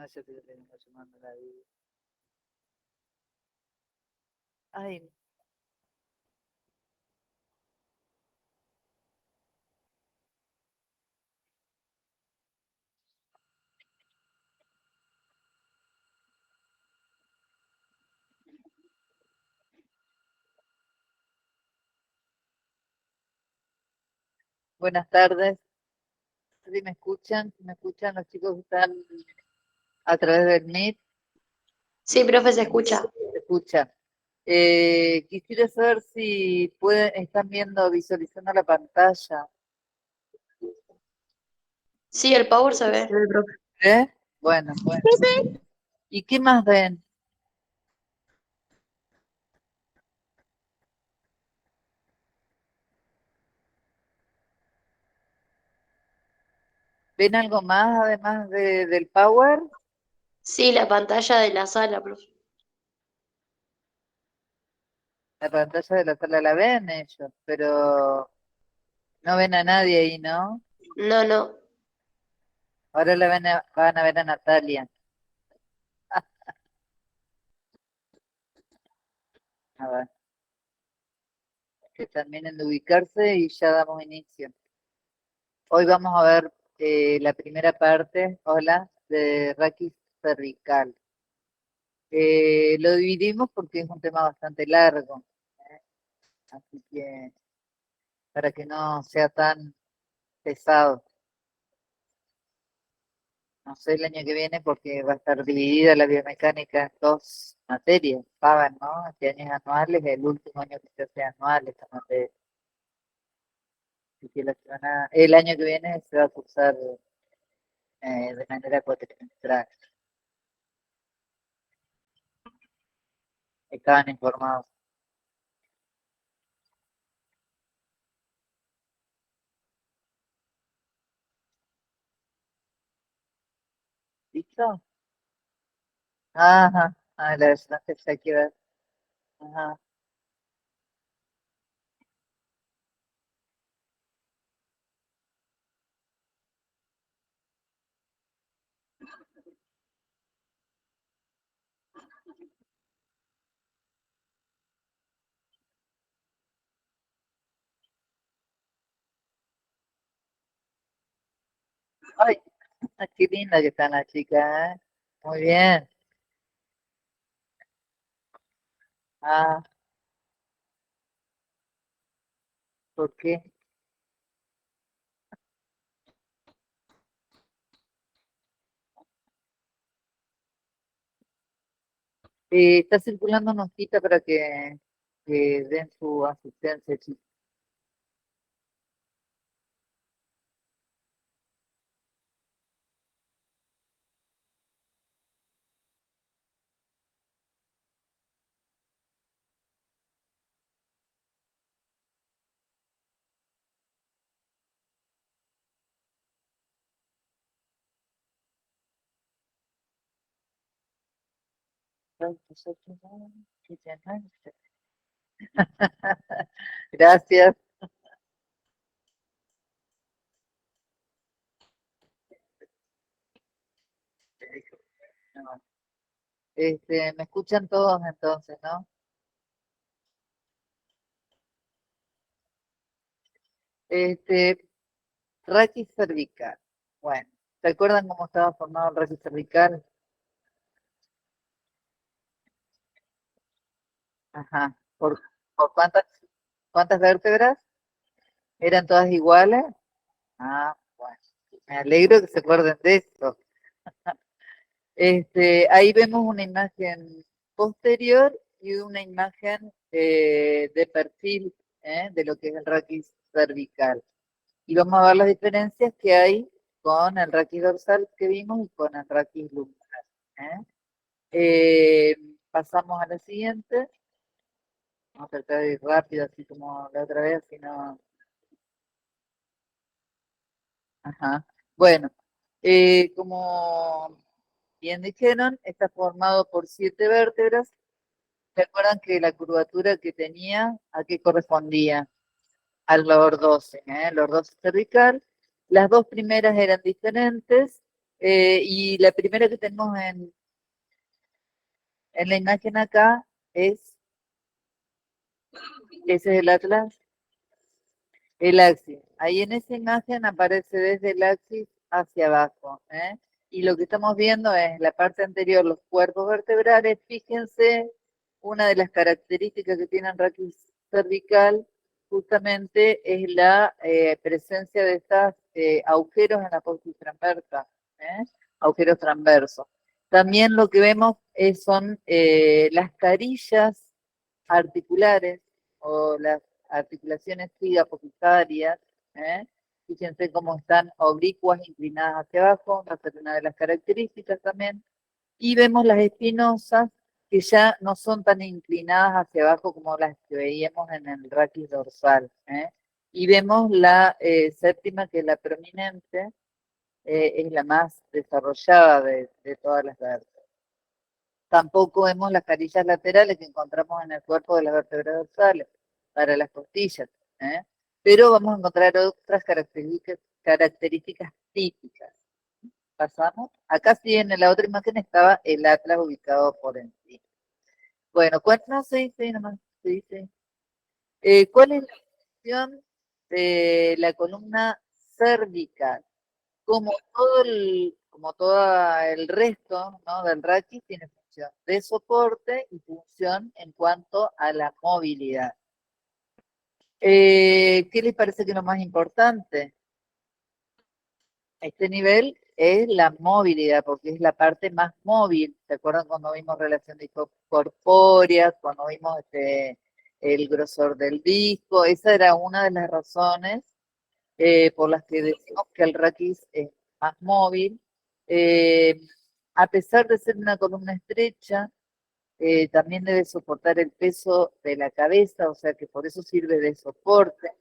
No, yo te tengo llamando la vida. Ay, buenas tardes. ¿Sí me escuchan? ¿Me escuchan los chicos que están a través del Meet? Sí, profe, se escucha. ¿Se escucha? Quisiera saber si están viendo, visualizando la pantalla. Sí, el power se ve, profe. ¿Eh? Bueno, bueno. ¿Y qué más ven? ¿Ven algo más además del Power? Sí, la pantalla de la sala, profe. La pantalla de la sala la ven ellos, pero no ven a nadie ahí, ¿no? No, no. Ahora van a ver a Natalia. A ver, que terminen de ubicarse y ya damos inicio. Hoy vamos a ver la primera parte, hola, de raquis cervical. Lo dividimos porque es un tema bastante largo, ¿eh? Así que para que no sea tan pesado. No sé el año que viene porque va a estar dividida la biomecánica en dos materias, pagan, ¿no? Este año es anual, es el último año que se hace anual esta materia. Así que el año que viene se va a cursar de manera cuatrimestral. Estaban informados. ¿Listo? Ajá, la ayudante ya quiere. Ajá. Ay, qué linda que está la chica, ¿eh? Muy bien. Ah, ¿por qué? Está circulando una hojita para que den su asistencia, chicos. Gracias. No, me escuchan todos entonces, ¿no? Este, raquis cervical. Bueno, ¿se acuerdan cómo estaba formado el raquis cervical? Ajá. ¿Por cuántas vértebras? ¿Eran todas iguales? Ah, bueno. Me alegro que se acuerden de eso. Ahí vemos una imagen posterior y una imagen de perfil, de lo que es el raquis cervical. Y vamos a ver las diferencias que hay con el raquis dorsal que vimos y con el raquis lumbar. ¿Eh? Pasamos a la siguiente. Vamos a tratar de ir rápido, así como la otra vez, así no. Ajá. Bueno, como bien dijeron, está formado por 7 vértebras. ¿Se acuerdan que la curvatura que tenía, a qué correspondía? Al lordose, lordose cervical. Las dos primeras eran diferentes, Y la primera que tenemos en la imagen acá ese es el atlas, el axis. Ahí en esa imagen aparece desde el axis hacia abajo, ¿eh? Y lo que estamos viendo es la parte anterior, los cuerpos vertebrales. Fíjense, una de las características que tiene el raquis cervical justamente es la presencia de estos agujeros en la apófisis transversa, ¿eh? Agujeros transversos. También lo que vemos son las carillas articulares o las articulaciones sigapopitarias, ¿eh? Fíjense cómo están oblicuas inclinadas hacia abajo, va a ser una de las características también. Y vemos las espinosas que ya no son tan inclinadas hacia abajo como las que veíamos en el raquis dorsal, ¿eh? Y vemos la séptima, que es la prominente, es la más desarrollada de todas las vértebras. Tampoco vemos las carillas laterales que encontramos en el cuerpo de las vértebras dorsales para las costillas, ¿eh? Pero vamos a encontrar otras características típicas. Pasamos. Acá sí, en la otra imagen estaba el atlas ubicado por encima. Bueno, ¿cuál no se dice? Nomás se dice. ¿Cuál es la función de la columna cervical? Como todo el resto, ¿no?, del raquis, tiene función de soporte y función en cuanto a la movilidad. ¿Qué les parece que es lo más importante? A este nivel es la movilidad, porque es la parte más móvil. ¿Se acuerdan cuando vimos relación corpórea, cuando vimos el grosor del disco? Esa era una de las razones por las que decimos que el raquis es más móvil. Eh, a pesar de ser una columna estrecha, también debe soportar el peso de la cabeza, o sea que por eso sirve de soporte.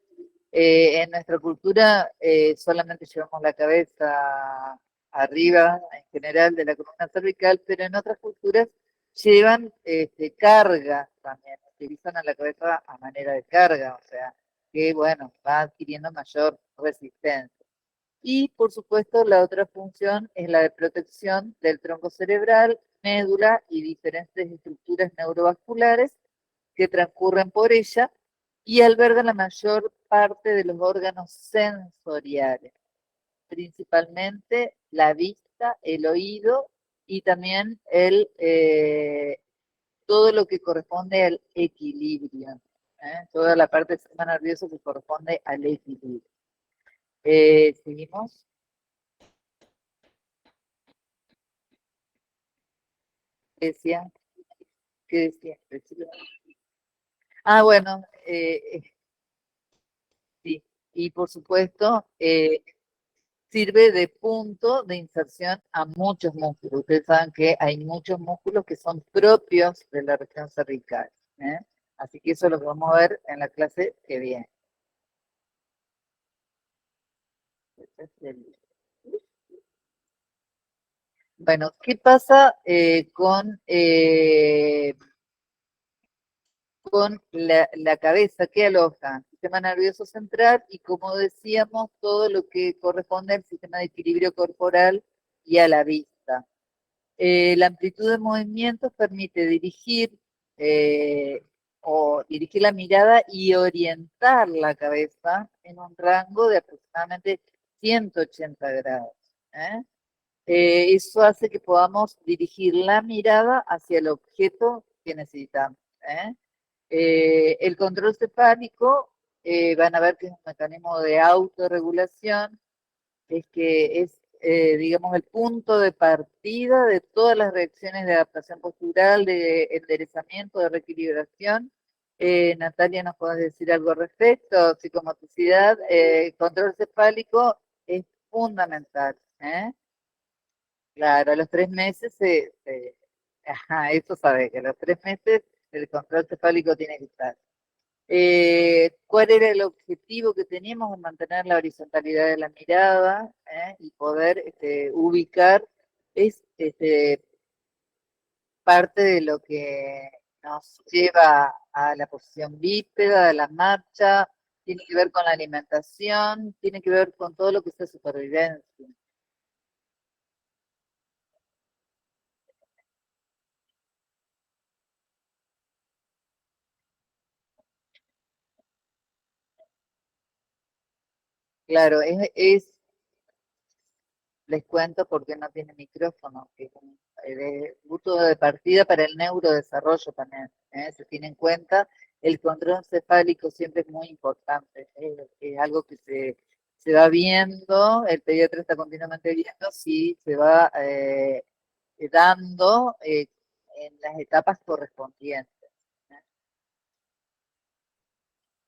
En nuestra cultura solamente llevamos la cabeza arriba, en general, de la columna cervical, pero en otras culturas llevan carga también, utilizan a la cabeza a manera de carga, o sea, que bueno, va adquiriendo mayor resistencia. Y por supuesto la otra función es la de protección del tronco cerebral, médula y diferentes estructuras neurovasculares que transcurren por ella y alberga la mayor parte de los órganos sensoriales, principalmente la vista, el oído y también todo lo que corresponde al equilibrio, toda la parte del sistema nervioso que corresponde al equilibrio. Seguimos. ¿Qué decía? ¿Qué decía? Ah, bueno, sí. Y por supuesto, sirve de punto de inserción a muchos músculos. Ustedes saben que hay muchos músculos que son propios de la región cervical, ¿eh? Así que eso es lo que vamos a ver en la clase que viene. Bueno, ¿qué pasa con la cabeza que aloja? Sistema nervioso central y, como decíamos, todo lo que corresponde al sistema de equilibrio corporal y a la vista. La amplitud de movimientos permite dirigir la mirada y orientar la cabeza en un rango de aproximadamente 180 grados, ¿eh? Eso hace que podamos dirigir la mirada hacia el objeto que necesitamos, ¿eh? El control cefálico, van a ver que es un mecanismo de autorregulación, es que es, digamos, el punto de partida de todas las reacciones de adaptación postural, de enderezamiento, de reequilibración. Natalia, ¿nos podés decir algo al respecto? Psicomotricidad, control cefálico es fundamental, ¿eh? Claro, a los 3 meses ajá, eso sabe, que a los 3 meses el control cefálico tiene que estar. ¿Cuál era el objetivo que teníamos? Mantener la horizontalidad de la mirada, y poder ubicar, es parte de lo que nos lleva a la posición bípeda, a la marcha, tiene que ver con la alimentación, tiene que ver con todo lo que es supervivencia. Claro, les cuento porque no tiene micrófono, que es un punto de partida para el neurodesarrollo también, ¿eh? Se tiene en cuenta, el control encefálico siempre es muy importante, es algo que se va viendo, el pediatra está continuamente viendo si se va dando en las etapas correspondientes.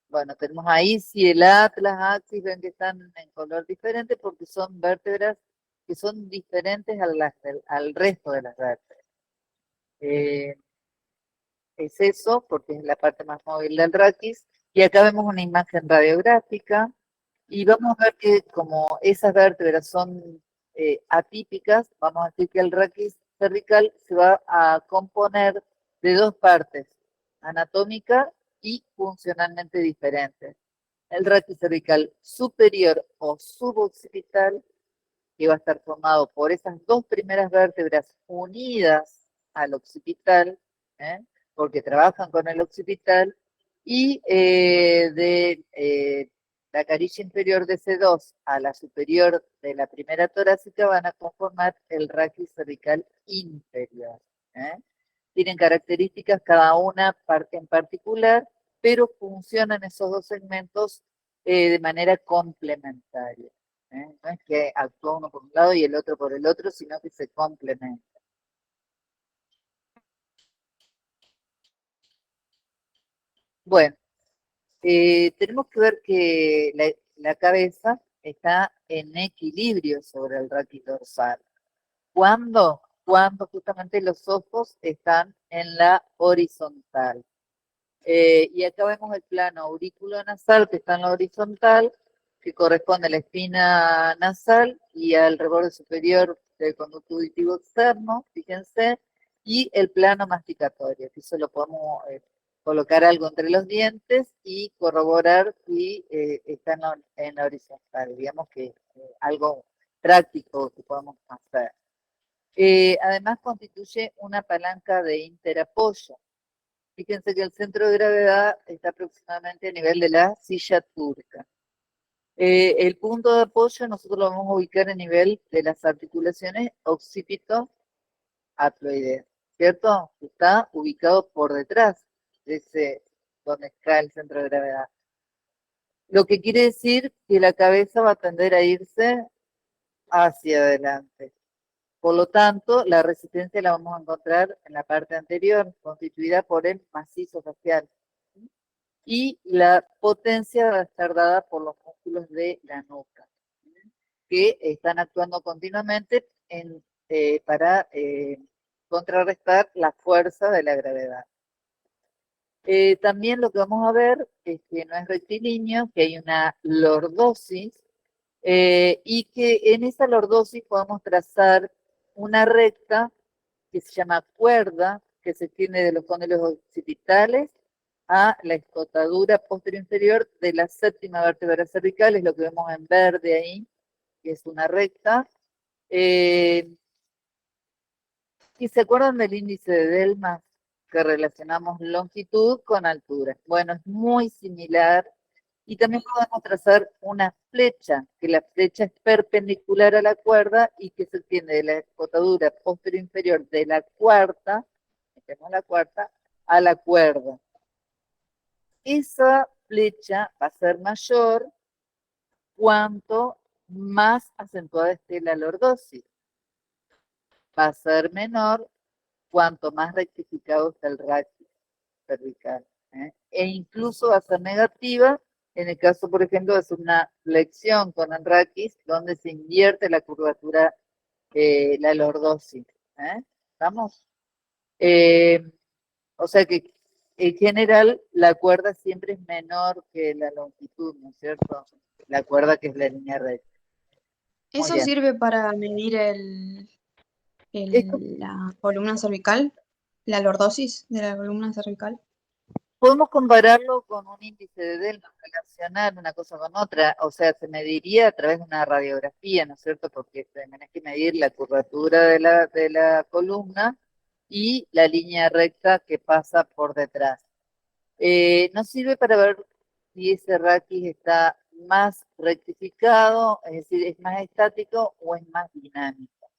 Bueno, tenemos ahí si el atlas, axis, ven que están en color diferente porque son vértebras que son diferentes al resto de las vértebras. Eh, es eso, porque es la parte más móvil del raquis. Y acá vemos una imagen radiográfica y vamos a ver que como esas vértebras son atípicas, vamos a decir que el raquis cervical se va a componer de dos partes, anatómica y funcionalmente diferentes. El raquis cervical superior o suboccipital, que va a estar formado por esas dos primeras vértebras unidas al occipital, ¿eh? Porque trabajan con el occipital, y de la carilla inferior de C2 a la superior de la primera torácica van a conformar el raquis cervical inferior. ¿Eh? Tienen características cada una parte en particular, pero funcionan esos dos segmentos de manera complementaria. No es que actúa uno por un lado y el otro por el otro, sino que se complementan. Bueno, tenemos que ver que la cabeza está en equilibrio sobre el raquis dorsal. ¿Cuándo? Cuando justamente los ojos están en la horizontal. Y acá vemos el plano aurículo-nasal que está en la horizontal, que corresponde a la espina nasal y al reborde superior del conducto auditivo externo, fíjense, y el plano masticatorio, que eso lo podemos colocar algo entre los dientes y corroborar si está en la horizontal, digamos que algo práctico que podemos hacer. Además constituye una palanca de interapoyo. Fíjense que el centro de gravedad está aproximadamente a nivel de la silla turca. El punto de apoyo nosotros lo vamos a ubicar a nivel de las articulaciones occipito-haploideas, ¿cierto? Está ubicado por detrás de ese donde está el centro de gravedad. Lo que quiere decir que la cabeza va a tender a irse hacia adelante. Por lo tanto, la resistencia la vamos a encontrar en la parte anterior, constituida por el macizo facial. Y la potencia va a estar dada por los músculos de la nuca, que están actuando continuamente para contrarrestar la fuerza de la gravedad. También lo que vamos a ver es que no es rectilíneo, que hay una lordosis, y que en esa lordosis podemos trazar una recta que se llama cuerda, que se extiende de los cóndilos occipitales a la escotadura posterior inferior de la séptima vértebra cervical, es lo que vemos en verde ahí, que es una recta. ¿Y se acuerdan del índice de Delmas, que relacionamos longitud con altura? Bueno, es muy similar. Y también podemos trazar una flecha, que la flecha es perpendicular a la cuerda y que se extiende de la escotadura posterior inferior de la cuarta, metemos la cuarta, a la cuerda. Esa flecha va a ser mayor cuanto más acentuada esté la lordosis. Va a ser menor cuanto más rectificado está el raquis cervical. E incluso va a ser negativa en el caso, por ejemplo, de hacer una flexión con el raquis, donde se invierte la curvatura, la lordosis. ¿Estamos? O sea que en general la cuerda siempre es menor que la longitud, ¿no es cierto? La cuerda que es la línea recta. Muy ¿Eso bien. sirve para medir Esto la columna cervical? ¿La lordosis de la columna cervical? podemos compararlo con un índice de Delmas, relacionar una cosa con otra, o sea, se mediría a través de una radiografía, ¿no es cierto? Porque tenés que medir la curvatura de la columna y la línea recta que pasa por detrás. Nos sirve para ver si ese raquis está más rectificado, es decir, es más estático o es más dinámico.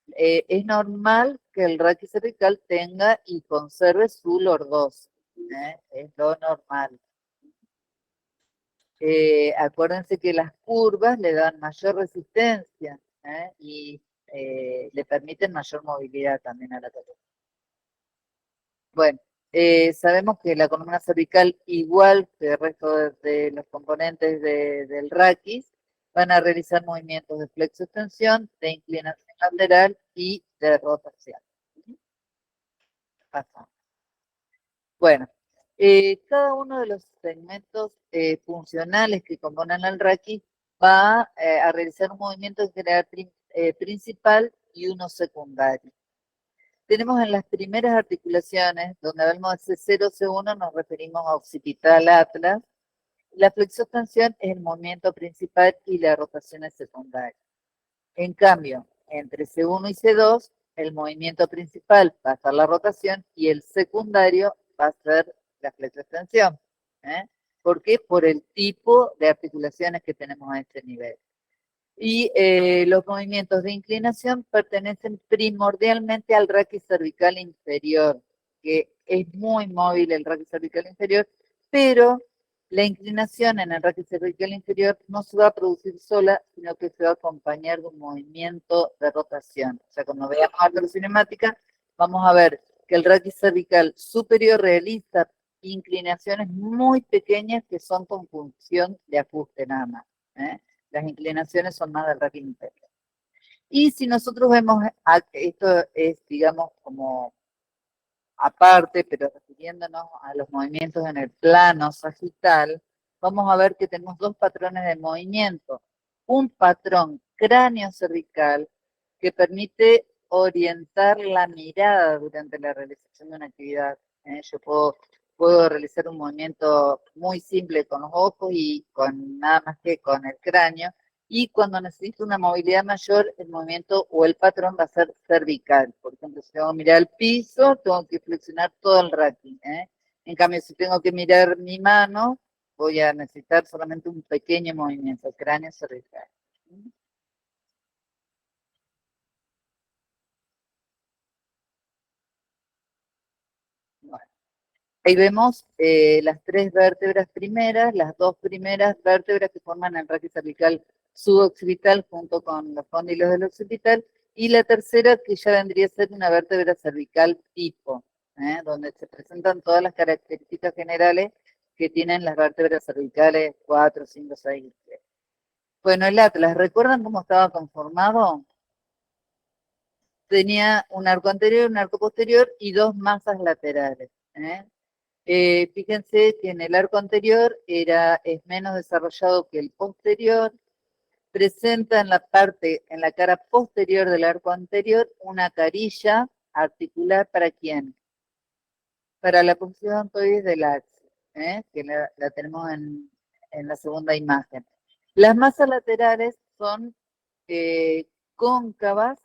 Es normal que el raquis cervical tenga y conserve su lordosis. Es lo normal. Acuérdense que las curvas le dan mayor resistencia y le permiten mayor movilidad también a la columna. Bueno, sabemos que la columna cervical, igual que el resto de los componentes del raquis, van a realizar movimientos de flexo-extensión, de inclinación lateral y de rotación. Pasamos. Bueno, cada uno de los segmentos funcionales que componen el raquis va a realizar un movimiento en general principal y uno secundario. Tenemos en las primeras articulaciones, donde hablamos de C0, C1, nos referimos a occipital, atlas. La flexo-extensión es el movimiento principal y la rotación es secundaria. En cambio, entre C1 y C2, el movimiento principal va a ser la rotación y el secundario va a ser la flexo-extensión. ¿Por qué? Por el tipo de articulaciones que tenemos a este nivel. Y los movimientos de inclinación pertenecen primordialmente al raquis cervical inferior, que es muy móvil el raquis cervical inferior, pero la inclinación en el raquis cervical inferior no se va a producir sola, sino que se va a acompañar de un movimiento de rotación. O sea, cuando veamos artrocinemática, vamos a ver que el raquis cervical superior realiza inclinaciones muy pequeñas que son con función de ajuste nada más. Las inclinaciones son más del raquis inferior. Y si nosotros vemos, esto es, digamos, como aparte, pero refiriéndonos a los movimientos en el plano sagital, vamos a ver que tenemos dos patrones de movimiento. Un patrón cráneo-cervical que permite orientar la mirada durante la realización de una actividad. Yo puedo realizar un movimiento muy simple con los ojos y con nada más que con el cráneo, y cuando necesito una movilidad mayor, el movimiento o el patrón va a ser cervical. Por ejemplo, si tengo que mirar el piso, tengo que flexionar todo el raquis. En cambio, si tengo que mirar mi mano, voy a necesitar solamente un pequeño movimiento, cráneo cervical. Bueno, ahí vemos las tres vértebras primeras, las dos primeras vértebras que forman el raquis cervical suboccipital junto con los cóndilos del occipital, y la tercera que ya vendría a ser una vértebra cervical tipo, donde se presentan todas las características generales que tienen las vértebras cervicales 4, 5, 6 y 3. Bueno, el atlas, ¿recuerdan cómo estaba conformado? Tenía un arco anterior, un arco posterior y dos masas laterales. Fíjense que en el arco anterior es menos desarrollado que el posterior. Presenta en en la cara posterior del arco anterior, una carilla articular ¿para quién? Para la posición ontoides del axis, que la tenemos en la segunda imagen. Las masas laterales son cóncavas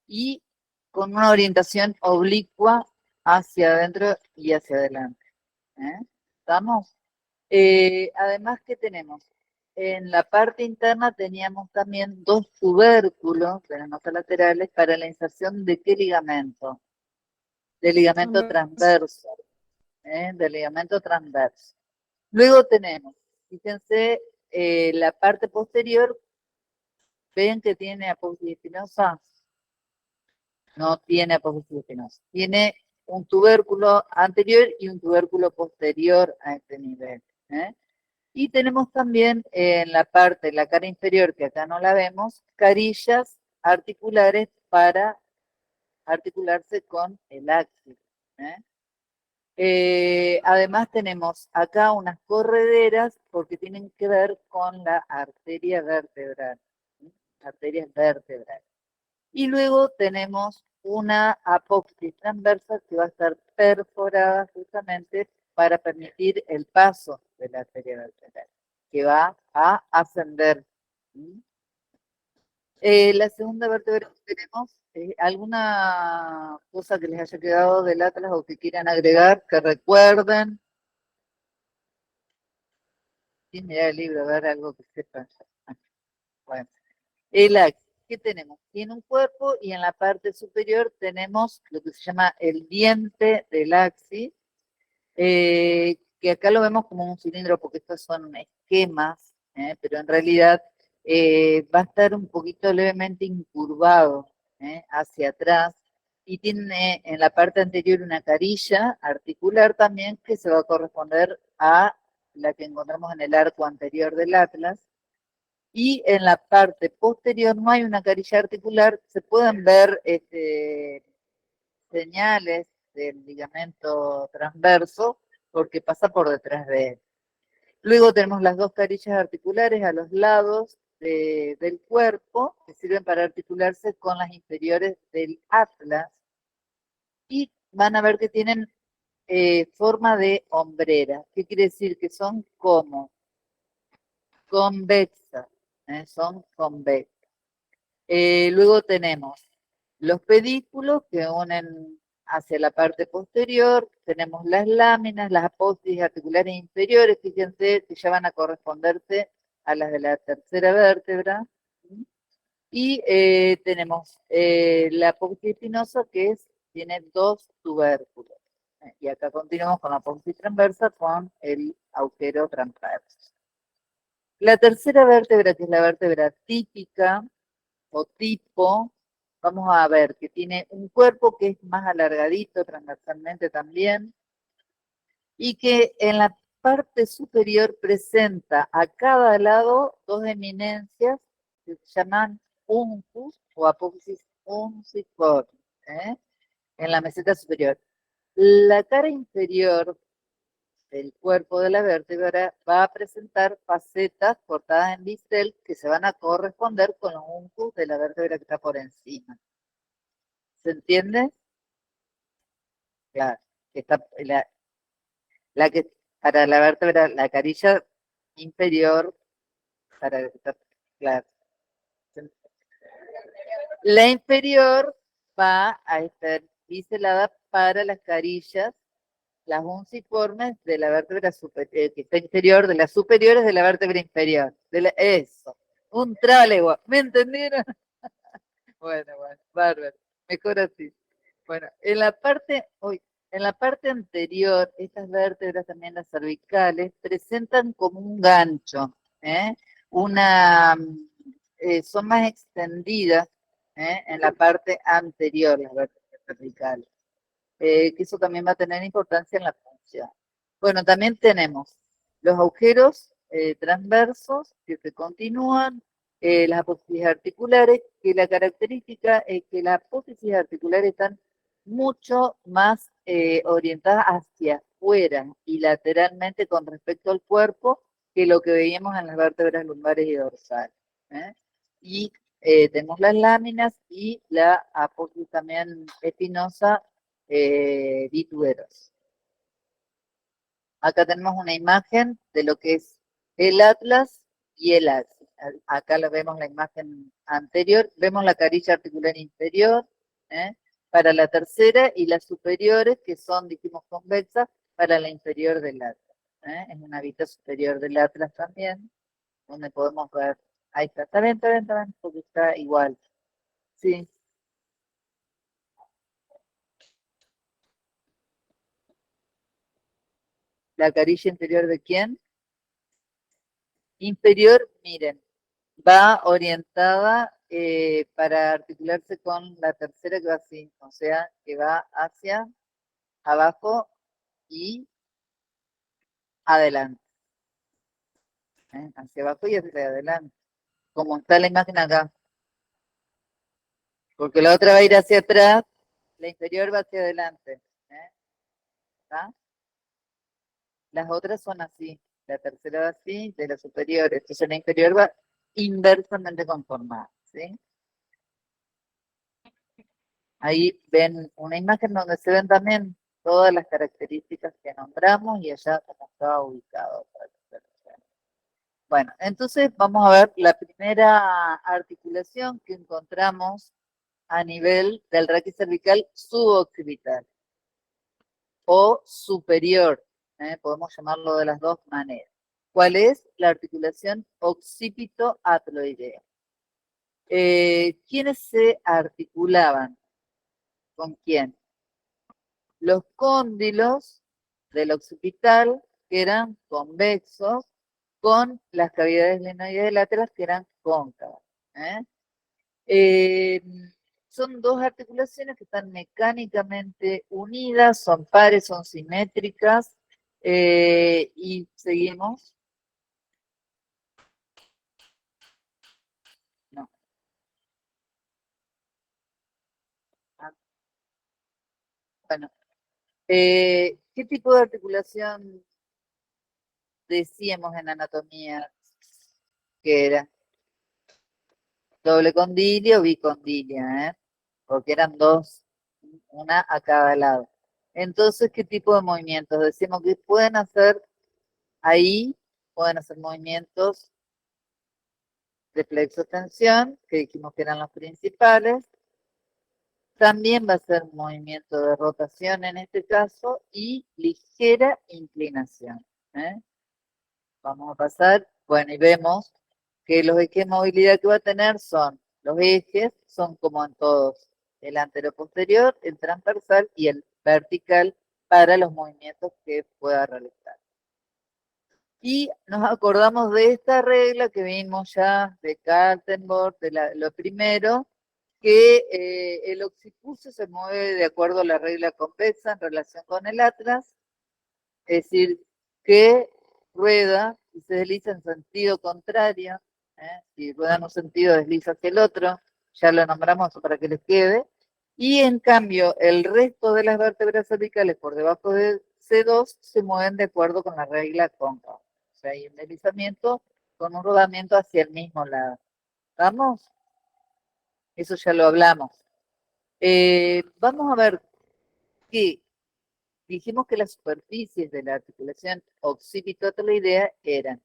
y con una orientación oblicua hacia adentro y hacia adelante. ¿Estamos? Además, ¿qué tenemos? En la parte interna teníamos también dos tubérculos de las masas laterales para la inserción de ¿qué ligamento? De ligamento transverso. De ligamento transverso. Luego tenemos, fíjense, la parte posterior, ¿ven que tiene apófisis espinosa? No tiene apófisis espinosa. Tiene un tubérculo anterior y un tubérculo posterior a este nivel. Y tenemos también en la parte, la cara inferior, que acá no la vemos, carillas articulares para articularse con el axis. Además tenemos acá unas correderas porque tienen que ver con la arteria vertebral. Arterias vertebrales. Y luego tenemos una apófisis transversa que va a estar perforada justamente para permitir el paso de la arteria vertebral, que va a ascender. La segunda vértebra que tenemos, ¿alguna cosa que les haya quedado del atlas o que quieran agregar, que recuerden? sin mirar el libro, a ver algo que sepa. Bueno, el axis, ¿qué tenemos? Tiene un cuerpo y en la parte superior tenemos lo que se llama el diente del axis, que acá lo vemos como un cilindro porque estos son esquemas, pero en realidad va a estar un poquito levemente incurvado hacia atrás y tiene en la parte anterior una carilla articular también que se va a corresponder a la que encontramos en el arco anterior del atlas. Y en la parte posterior no hay una carilla articular, se pueden ver señales del ligamento transverso porque pasa por detrás de él. Luego tenemos las dos carillas articulares a los lados del cuerpo que sirven para articularse con las inferiores del atlas y van a ver que tienen forma de hombrera. ¿Qué quiere decir? Que son como convexas, son convexas. Luego tenemos los pedículos que unen hacia la parte posterior, tenemos las láminas, las apófisis articulares inferiores, fíjense que ya van a corresponderse a las de la tercera vértebra, y tenemos la apófisis espinosa que tiene dos tubérculos, y acá continuamos con la apófisis transversa con el agujero transverso. La tercera vértebra, que es la vértebra típica, o tipo, vamos a ver que tiene un cuerpo que es más alargadito transversalmente también, y que en la parte superior presenta a cada lado dos eminencias que se llaman uncus o apófisis unciforme, en la meseta superior. La cara inferior del cuerpo de la vértebra va a presentar facetas cortadas en bisel que se van a corresponder con los uncus de la vértebra que está por encima. ¿Se entiende? Claro. Está la que para la vértebra, la carilla inferior, para claro. La inferior va a estar biselada para las carillas, las unciformes de la vértebra superior, que está inferior, de las superiores de la vértebra inferior. Eso. Un trálegua. ¿Me entendieron? Bueno, bárbaro. Mejor así. Bueno, en la parte anterior, estas vértebras, también las cervicales, presentan como un gancho, una, son más extendidas en la parte anterior, las vértebras cervicales, que eso también va a tener importancia en la función. Bueno, también tenemos los agujeros transversos que se continúan, las apófisis articulares, que la característica es que las apófisis articulares están mucho más orientadas hacia afuera y lateralmente con respecto al cuerpo que lo que veíamos en las vértebras lumbares y dorsales. Y tenemos las láminas y la apófisis también espinosa vitueros. Acá tenemos una imagen de lo que es el atlas y el axis. Acá lo vemos la imagen anterior, vemos la carilla articular inferior para la tercera y las superiores que son, dijimos, convexas para la inferior del atlas. En una vista superior del atlas también, donde podemos ver, ahí está bien, porque está igual. Sí. ¿La carilla inferior de quién? Inferior, miren, va orientada para articularse con la tercera que va así, o sea, que va hacia abajo y adelante. Hacia abajo y hacia adelante. Como está la imagen acá. Porque la otra va a ir hacia atrás, la inferior va hacia adelante. ¿Está? Las otras son así. La tercera va así, de la superior. Entonces la inferior va inversamente conformada. ¿Sí? Ahí ven una imagen donde se ven también todas las características que nombramos y allá como estaba ubicado. Bueno, entonces vamos a ver la primera articulación que encontramos a nivel del raquis cervical suboccipital o superior, podemos llamarlo de las dos maneras. ¿Cuál es? La articulación occipito-atloidea. ¿Quiénes se articulaban? ¿Con quién? Los cóndilos del occipital, que eran convexos, con las cavidades glenoides laterales, que eran cóncavas. ¿eh? Eh, Son dos articulaciones que están mecánicamente unidas, son pares, son simétricas, y seguimos. No. Ah, bueno, ¿qué tipo de articulación decíamos en anatomía que era? Doble condilio o bicondilia, porque eran dos, una a cada lado. Entonces, ¿qué tipo de movimientos? Decimos que pueden hacer ahí, pueden hacer movimientos de flexo-tensión, que dijimos que eran los principales. También va a ser un movimiento de rotación en este caso y ligera inclinación. ¿eh? Vamos a pasar, bueno, y vemos que los ejes de movilidad que va a tener son, los ejes son como en todos, el anteroposterior, el transversal y el vertical para los movimientos que pueda realizar. Y nos acordamos de esta regla que vimos ya de Kaltenborg, de lo primero, que el occipucio se mueve de acuerdo a la regla convexa en relación con el atlas, es decir, que rueda y se desliza en sentido contrario, si rueda en un sentido desliza hacia el otro, ya lo nombramos para que les quede, y en cambio el resto de las vértebras cervicales por debajo de C2 se mueven de acuerdo con la regla cóncava, o sea, hay un deslizamiento con un rodamiento hacia el mismo lado. ¿Vamos? Eso ya lo hablamos. Vamos a ver que dijimos que las superficies de la articulación occipito-atloidea eran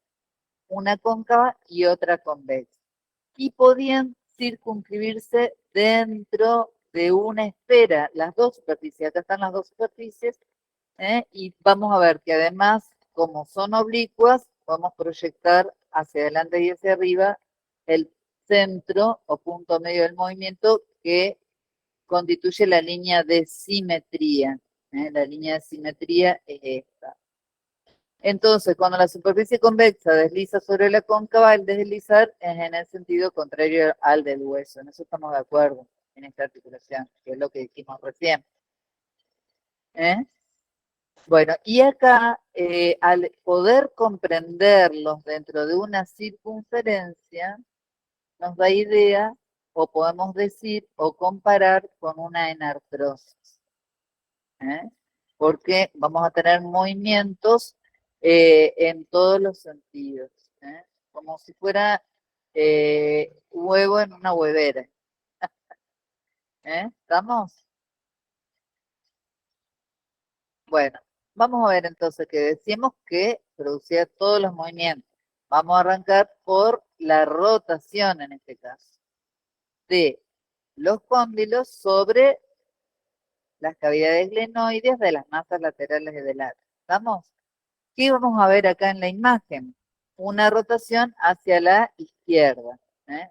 una cóncava y otra convexa. Y podían circunscribirse dentro de una esfera, las dos superficies, acá están las dos superficies, y vamos a ver que además, como son oblicuas, podemos proyectar hacia adelante y hacia arriba el centro o punto medio del movimiento que constituye la línea de simetría. La línea de simetría es esta. Entonces, cuando la superficie convexa desliza sobre la cóncava, el deslizar es en el sentido contrario al del hueso. En eso estamos de acuerdo, en esta articulación, que es lo que dijimos recién. Bueno, y acá, al poder comprenderlos dentro de una circunferencia, nos da idea, o podemos decir, o comparar con una enartrosis. Porque vamos a tener movimientos en todos los sentidos, como si fuera huevo en una huevera. ¿Estamos? Bueno, vamos a ver entonces que decimos que producía todos los movimientos. Vamos a arrancar por la rotación en este caso, de los cóndilos sobre las cavidades glenoides de las masas laterales y del atlas. ¿Estamos? ¿Qué vamos a ver acá en la imagen? Una rotación hacia la izquierda.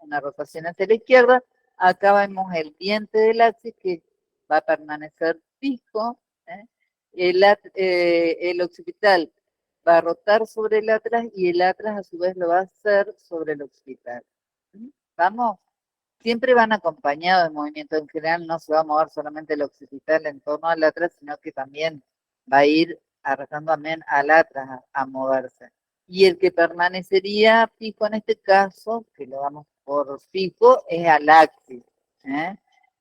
Una rotación hacia la izquierda. Acá vemos el diente del axis que va a permanecer fijo. El occipital va a rotar sobre el atlas y el atlas a su vez lo va a hacer sobre el occipital. ¿Vamos? Siempre van acompañados de movimiento. En general no se va a mover solamente el occipital en torno al atlas, sino que también va a ir arrastrando al atlas a moverse. Y el que permanecería fijo en este caso, que lo damos por fijo, es al axis,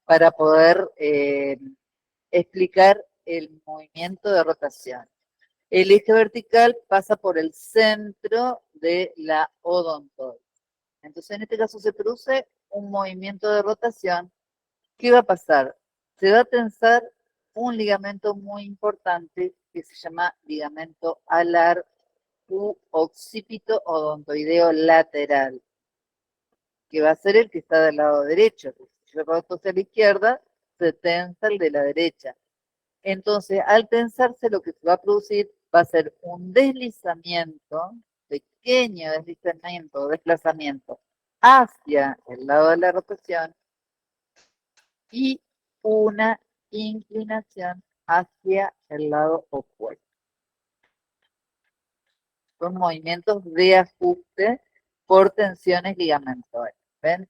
para poder explicar el movimiento de rotación. El eje vertical pasa por el centro de la odontoide. Entonces, en este caso se produce un movimiento de rotación. ¿Qué va a pasar? Se va a tensar un ligamento muy importante que se llama ligamento alar u occipito odontoideo lateral, que va a ser el que está del lado derecho. Si yo roto hacia la izquierda, se tensa el de la derecha. Entonces, al tensarse, lo que se va a producir va a ser un deslizamiento pequeño deslizamiento o desplazamiento hacia el lado de la rotación y una inclinación hacia el lado opuesto. Son movimientos de ajuste por tensiones ligamentarias. ¿Ven?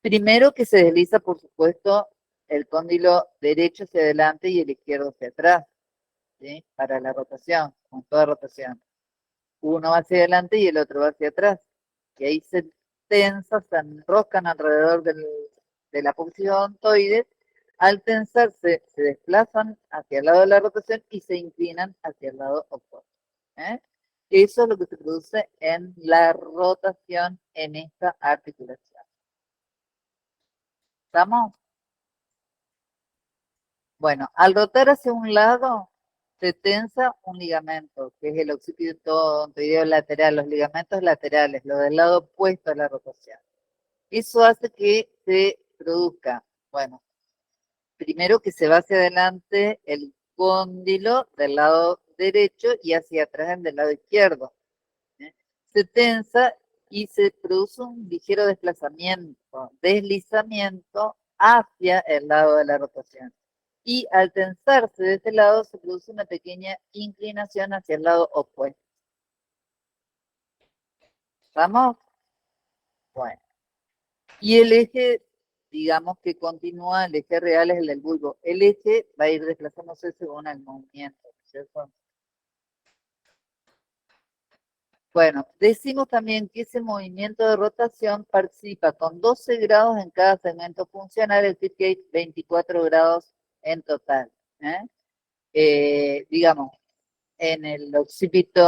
Primero que se desliza, por supuesto, el cóndilo derecho hacia adelante y el izquierdo hacia atrás, ¿sí? Para la rotación, con toda rotación. Uno va hacia adelante y el otro va hacia atrás. Y ahí se tensan, se enroscan alrededor de la posición ontoides. Al tensarse, se desplazan hacia el lado de la rotación y se inclinan hacia el lado opuesto. ¿Eh? Eso es lo que se produce en la rotación en esta articulación. ¿Estamos? Bueno, al rotar hacia un lado, se tensa un ligamento, que es el occipito ontoideo lateral, los ligamentos laterales, los del lado opuesto a la rotación. Eso hace que se produzca, bueno, primero que se va hacia adelante el cóndilo del lado derecho y hacia atrás el del lado izquierdo. ¿Eh? Se tensa y se produce un ligero desplazamiento, deslizamiento hacia el lado de la rotación. Y al tensarse de este lado se produce una pequeña inclinación hacia el lado opuesto. ¿Vamos? Bueno. Y el eje, digamos que continúa, el eje real es el del bulbo. El eje va a ir desplazándose según el movimiento, ¿cierto? Bueno, decimos también que ese movimiento de rotación participa con 12 grados en cada segmento funcional, es decir, que hay 24 grados en total. Digamos, en el occipito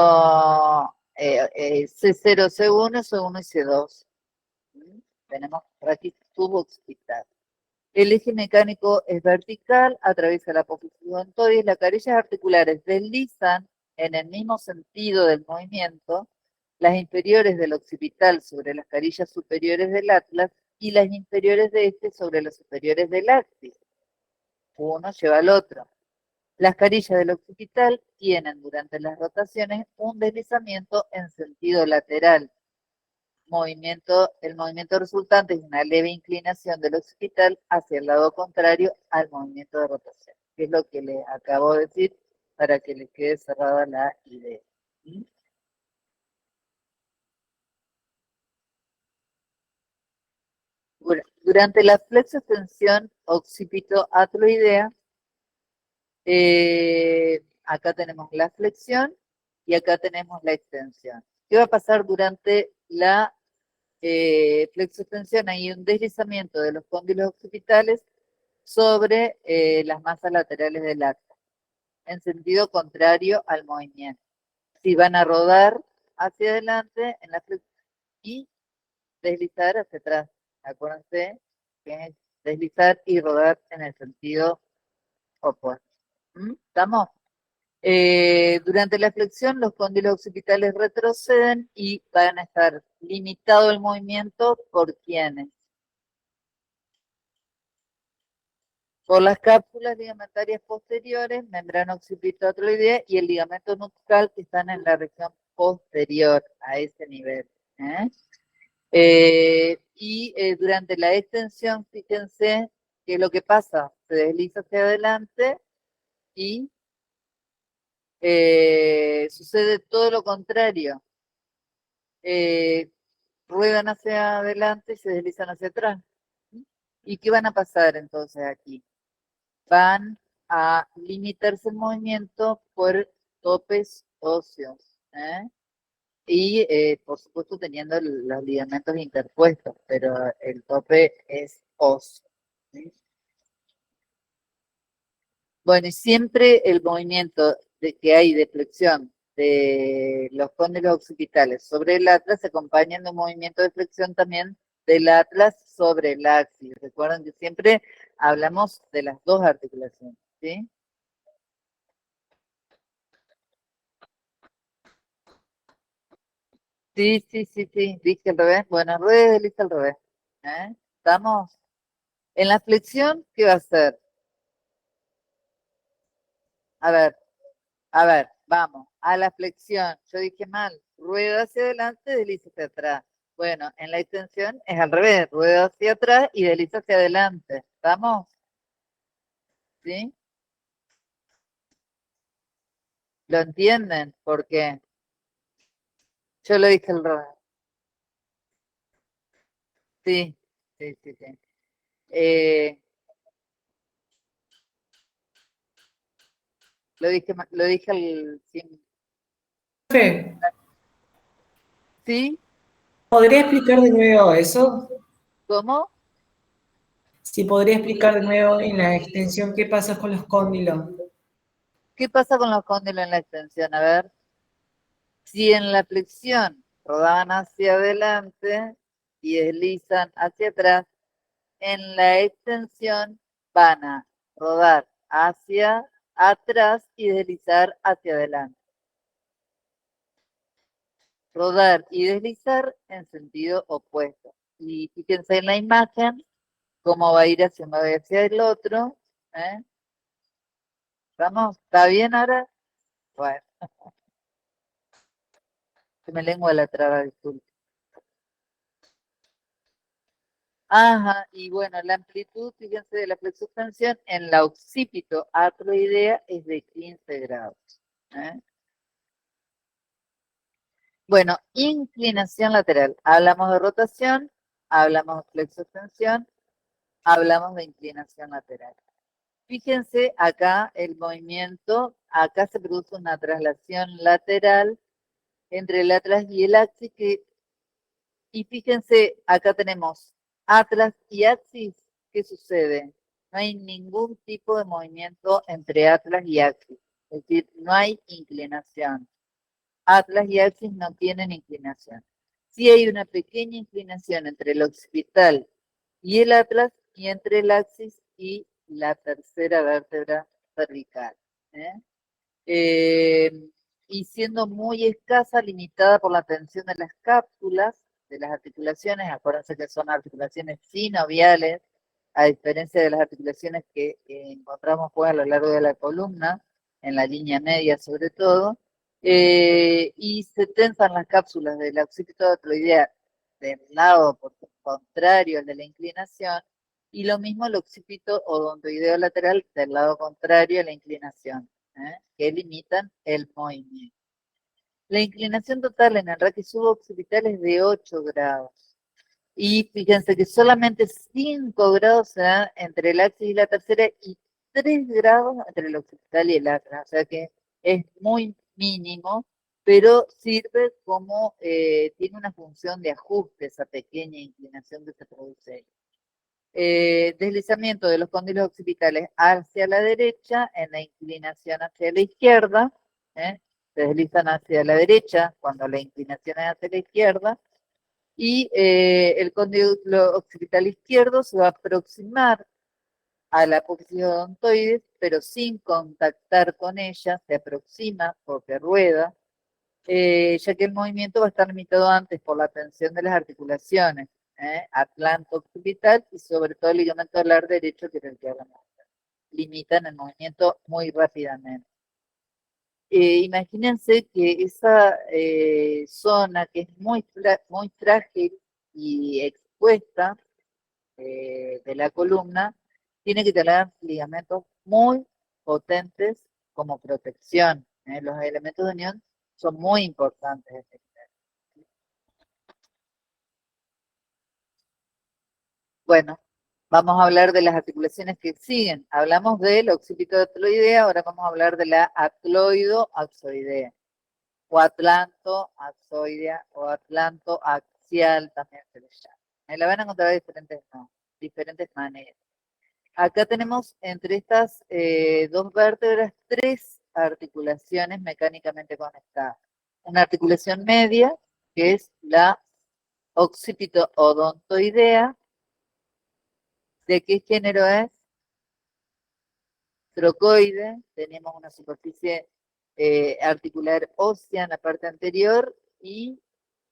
C0, C1, C1 y C2. Tenemos raquis suboccipital. El eje mecánico es vertical, atraviesa la posición ontoides, las carillas articulares deslizan en el mismo sentido del movimiento, las inferiores del occipital sobre las carillas superiores del atlas y las inferiores de este sobre las superiores del axis. Uno lleva al otro. Las carillas del occipital tienen durante las rotaciones un deslizamiento en sentido lateral. El movimiento resultante es una leve inclinación del occipital hacia el lado contrario al movimiento de rotación, que es lo que les acabo de decir para que les quede cerrada la idea. Durante la flexoextensión occipito-atloidea, acá tenemos la flexión y acá tenemos la extensión. ¿Qué va a pasar durante la flexoextensión? Hay un deslizamiento de los cóndilos occipitales sobre las masas laterales del acta, en sentido contrario al movimiento. Si van a rodar hacia adelante en la flexión y deslizar hacia atrás. Acuérdense que es deslizar y rodar en el sentido opuesto. ¿Estamos? Durante la flexión, los cóndilos occipitales retroceden y van a estar limitado el movimiento por ¿quiénes? Por las cápsulas ligamentarias posteriores, membrana occipito-atloidea y el ligamento nucal que están en la región posterior a ese nivel. Durante la extensión, fíjense que lo que pasa, se desliza hacia adelante y sucede todo lo contrario. Ruedan hacia adelante y se deslizan hacia atrás. ¿Y qué van a pasar entonces aquí? Van a limitarse el movimiento por topes óseos. Y por supuesto teniendo los ligamentos interpuestos, pero el tope es óseo. ¿Sí? Bueno, y siempre el movimiento que hay de flexión de los cóndilos occipitales sobre el atlas se acompaña de un movimiento de flexión también del atlas sobre el axis. Recuerden que siempre hablamos de las dos articulaciones, ¿sí? Sí, sí, sí, sí, dije al revés. Bueno, al revés, dije al revés. ¿Estamos? En la flexión, ¿qué va a hacer? A ver, vamos, a la flexión. Yo dije mal, rueda hacia adelante, desliza hacia atrás. Bueno, en la extensión es al revés, rueda hacia atrás y desliza hacia adelante. ¿Estamos? ¿Sí? ¿Lo entienden? ¿Por qué? Yo lo dije al revés. Sí, sí, sí, sí. Lo dije al... Profe, ¿Sí? ¿podría explicar de nuevo eso? ¿Cómo? Si podría explicar de nuevo en la extensión qué pasa con los cóndilos. ¿Qué pasa con los cóndilos en la extensión? A ver. Si en la flexión rodaban hacia adelante y deslizan hacia atrás, en la extensión van a rodar hacia atrás y deslizar hacia adelante. Rodar y deslizar en sentido opuesto. Y fíjense en la imagen cómo va a ir hacia uno y hacia el otro. ¿Eh? ¿Estamos? ¿Está bien ahora? Bueno, se me lengua la traba, disculpe. Ajá, y bueno, la amplitud, fíjense, de la flexoextensión en la occipito atroidea es de 15 grados. ¿Eh? Bueno, inclinación lateral. Hablamos de rotación, hablamos de flexoextensión, hablamos de inclinación lateral. Fíjense acá el movimiento, acá se produce una traslación lateral entre el atlas y el axis, y fíjense, acá tenemos atlas y axis. ¿Qué sucede? No hay ningún tipo de movimiento entre atlas y axis, es decir, no hay inclinación. Atlas y axis no tienen inclinación. Sí hay una pequeña inclinación entre el occipital y el atlas y entre el axis y la tercera vértebra cervical. ¿Eh? Y siendo muy escasa, limitada por la tensión de las cápsulas, de las articulaciones, acuérdense que son articulaciones sinoviales, a diferencia de las articulaciones que encontramos pues, a lo largo de la columna, en la línea media sobre todo, y se tensan las cápsulas de la occipito atroidea del lado contrario al de la inclinación, y lo mismo el occipito odontoideo lateral del lado contrario a la inclinación, que limitan el movimiento. La inclinación total en el raquis suboccipital es de 8 grados. Y fíjense que solamente 5 grados se dan entre el axis y la tercera y 3 grados entre el occipital y el atlas. O sea que es muy mínimo, pero sirve como, tiene una función de ajuste esa pequeña inclinación que se produce ahí. Deslizamiento de los cóndilos occipitales hacia la derecha, en la inclinación hacia la izquierda, se deslizan hacia la derecha cuando la inclinación es hacia la izquierda, y el cóndilo occipital izquierdo se va a aproximar a la apófisis odontoides, pero sin contactar con ella, se aproxima porque rueda, ya que el movimiento va a estar limitado antes por la tensión de las articulaciones, atlanto-occipital y sobre todo el ligamento alar derecho, que es el que hablamos. Limitan el movimiento muy rápidamente. Imagínense que esa zona que es muy frágil y expuesta de la columna, tiene que tener ligamentos muy potentes como protección. Los elementos de unión son muy importantes. Bueno, vamos a hablar de las articulaciones que siguen. Hablamos del occipito atloidea, ahora vamos a hablar de la atloido-axoidea. O atlanto-axoidea o atlanto-axial también se le llama. La van a encontrar de diferentes maneras. Acá tenemos entre estas dos vértebras 3 articulaciones mecánicamente conectadas. Una articulación media, que es la occipito odontoidea. ¿De qué género es? Trocoide. Tenemos una superficie articular ósea en la parte anterior y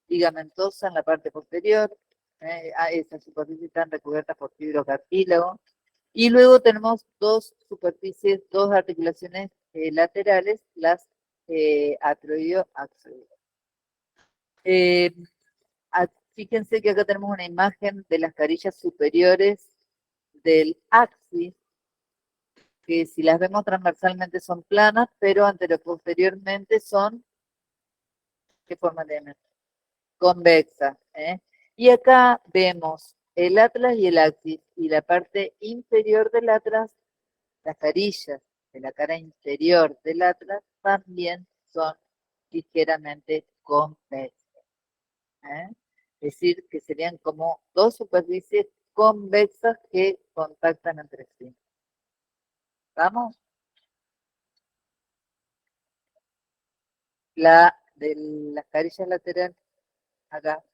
ligamentosa en la parte posterior. Esas superficies están recubiertas por fibrocartílago. Y luego tenemos dos superficies, dos articulaciones laterales, las atroideo-axoideo. Eh, Fíjense que acá tenemos una imagen de las carillas superiores del axis, que si las vemos transversalmente son planas, pero anteroposteriormente son, ¿qué forma tienen? Convexas. Y acá vemos el atlas y el axis, y la parte inferior del atlas, las carillas de la cara inferior del atlas también son ligeramente convexas. Es decir, que serían como dos superficies convexas que contactan entre sí. ¿Vamos? La de las carillas laterales, acá,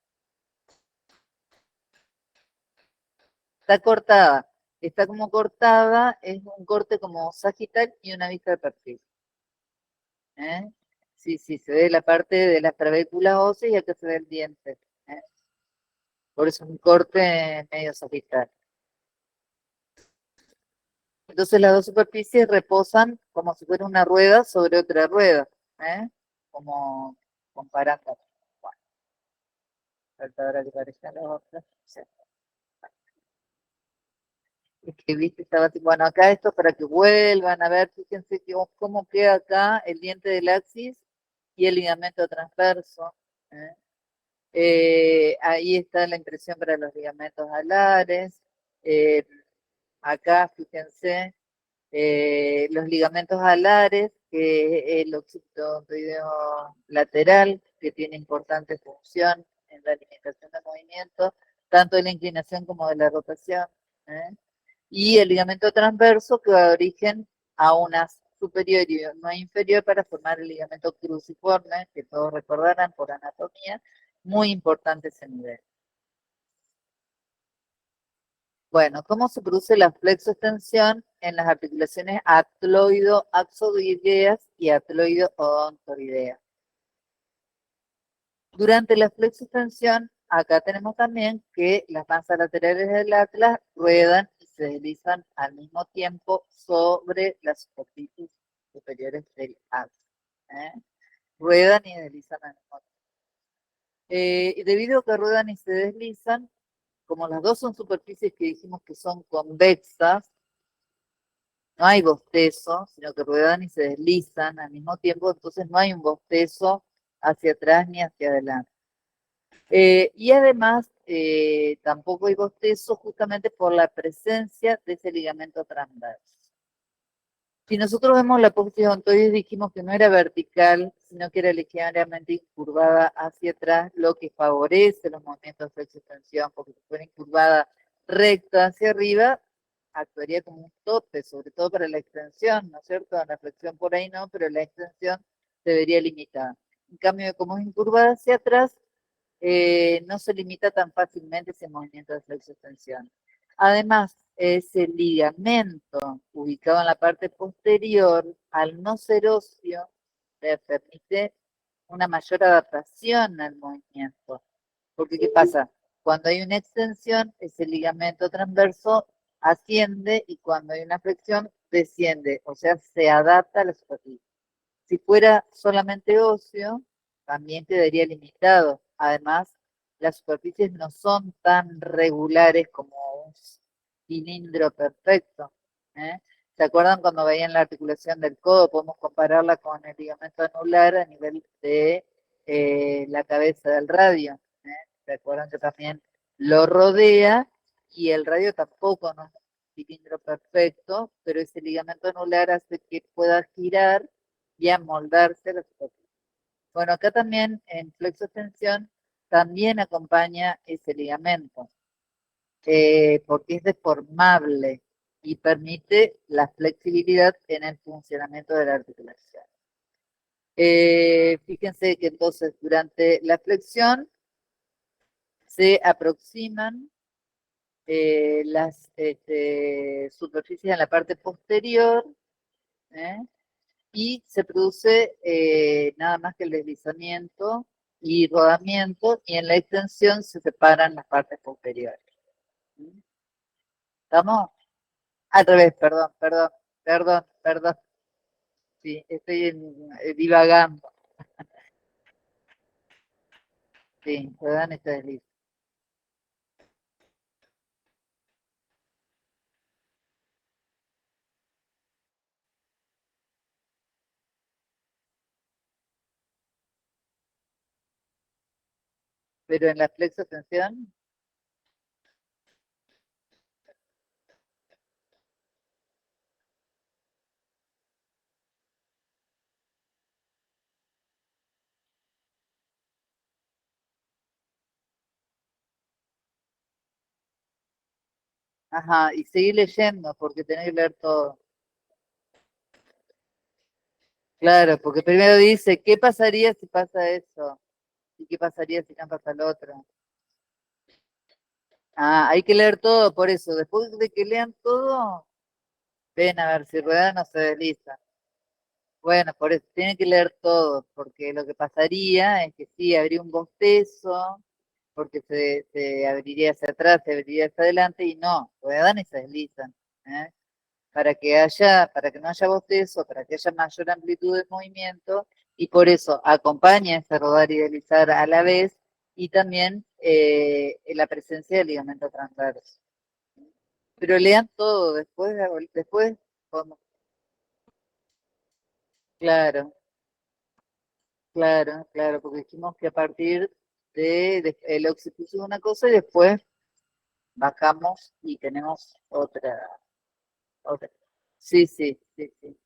está cortada. Está como cortada, es un corte como sagital y una vista de perfil. Sí, sí, se ve la parte de las trabéculas óseas y acá se ve el diente. ¿eh? Por eso es un corte medio sagital. Entonces las dos superficies reposan como si fuera una rueda sobre otra rueda, como comparando. Bueno, falta ahora que aparezcan las otras. Sí. Es que viste, estaba así. Bueno, acá esto para que vuelvan a ver, fíjense cómo queda acá el diente del axis y el ligamento transverso. ¿eh? Ahí está la impresión para los ligamentos alares. Eh, Acá, fíjense, los ligamentos alares, que es el occipital lateral, que tiene importante función en la limitación de movimiento, tanto de la inclinación como de la rotación. ¿eh? Y el ligamento transverso, que da origen a una superior y una inferior para formar el ligamento cruciforme, que todos recordarán por anatomía, muy importante ese nivel. Bueno, ¿cómo se produce la flexoextensión en las articulaciones atloido-axoideas y atloido-odontoroideas? Durante la flexoextensión, acá tenemos también que las panzas laterales del atlas ruedan y se deslizan al mismo tiempo sobre las superficies superiores del atlas. ¿eh? Ruedan y deslizan al mismo tiempo. Y debido a que ruedan y se deslizan, como las dos son superficies que dijimos que son convexas, no hay bostezo, sino que ruedan y se deslizan al mismo tiempo, entonces no hay un bostezo hacia atrás ni hacia adelante. Y además, tampoco hay bostezo justamente por la presencia de ese ligamento transverso. Si nosotros vemos la apófisis odontoides, dijimos que no era vertical, sino que era ligeramente incurvada hacia atrás, lo que favorece los movimientos de flexo-extensión, porque si fuera incurvada recta hacia arriba, actuaría como un tope, sobre todo para la extensión, ¿no es cierto? La flexión por ahí no, pero la extensión se vería limitada. En cambio, como es incurvada hacia atrás, no se limita tan fácilmente ese movimiento de flexo-extensión. Además, ese ligamento ubicado en la parte posterior, al no ser óseo, le permite una mayor adaptación al movimiento. Porque, ¿qué pasa? Cuando hay una extensión, ese ligamento transverso asciende y cuando hay una flexión, desciende, o sea, se adapta a la superficie. Si fuera solamente óseo, también quedaría limitado. Además, las superficies no son tan regulares como un cilindro perfecto. ¿eh? ¿Se acuerdan cuando veían la articulación del codo? Podemos compararla con el ligamento anular a nivel de la cabeza del radio. ¿Se acuerdan que también lo rodea y el radio tampoco no es un cilindro perfecto, pero ese ligamento anular hace que pueda girar y amoldarse a la superficie. Bueno, acá también en flexo-extensión también acompaña ese ligamento, porque es deformable y permite la flexibilidad en el funcionamiento de la articulación. Fíjense que entonces durante la flexión se aproximan las superficies en la parte posterior, y se produce nada más que el deslizamiento y rodamiento, y en la extensión se separan las partes posteriores. ¿Estamos? Al revés, perdón. Sí, estoy divagando. Sí, ruedan y se deslizan. Pero en la flexo-tensión, ajá, y seguir leyendo, porque tenés que leer todo. Claro, porque primero dice, ¿qué pasaría si pasa eso? ¿Y qué pasaría si no pasa lo otro? Ah, hay que leer todo, por eso. Después de que lean todo, ven a ver si ruedan o se deslizan. Bueno, por eso tienen que leer todo, porque lo que pasaría es que sí, habría un bostezo, porque se abriría hacia atrás, se abriría hacia adelante, y no, ruedan y se deslizan. ¿Eh? Para que no haya bostezo, para que haya mayor amplitud de movimiento, y por eso acompaña ese rodar y deslizar a la vez, y también la presencia del ligamento transverso. Pero lean todo, después, ¿cómo? Claro, claro, porque dijimos que a partir el Oxy puso una cosa y después bajamos y tenemos otra. Sí, sí, sí, sí.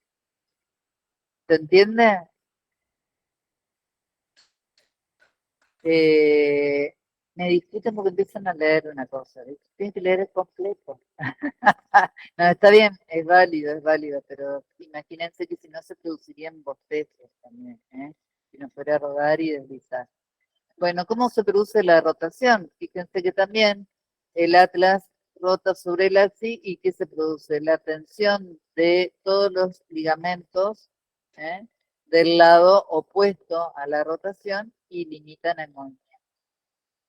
¿Se entiende? Eh, Me discuten porque empiezan a leer una cosa, ¿viste? Tienen que leer el completo. No, está bien, es válido, pero imagínense que si no se producirían bostezos también, ¿eh? Si no fuera a rodar y deslizar. Bueno, ¿cómo se produce la rotación? Fíjense que también el atlas rota sobre el axis y ¿qué se produce? La tensión de todos los ligamentos, ¿eh? Del lado opuesto a la rotación y limitan el movimiento.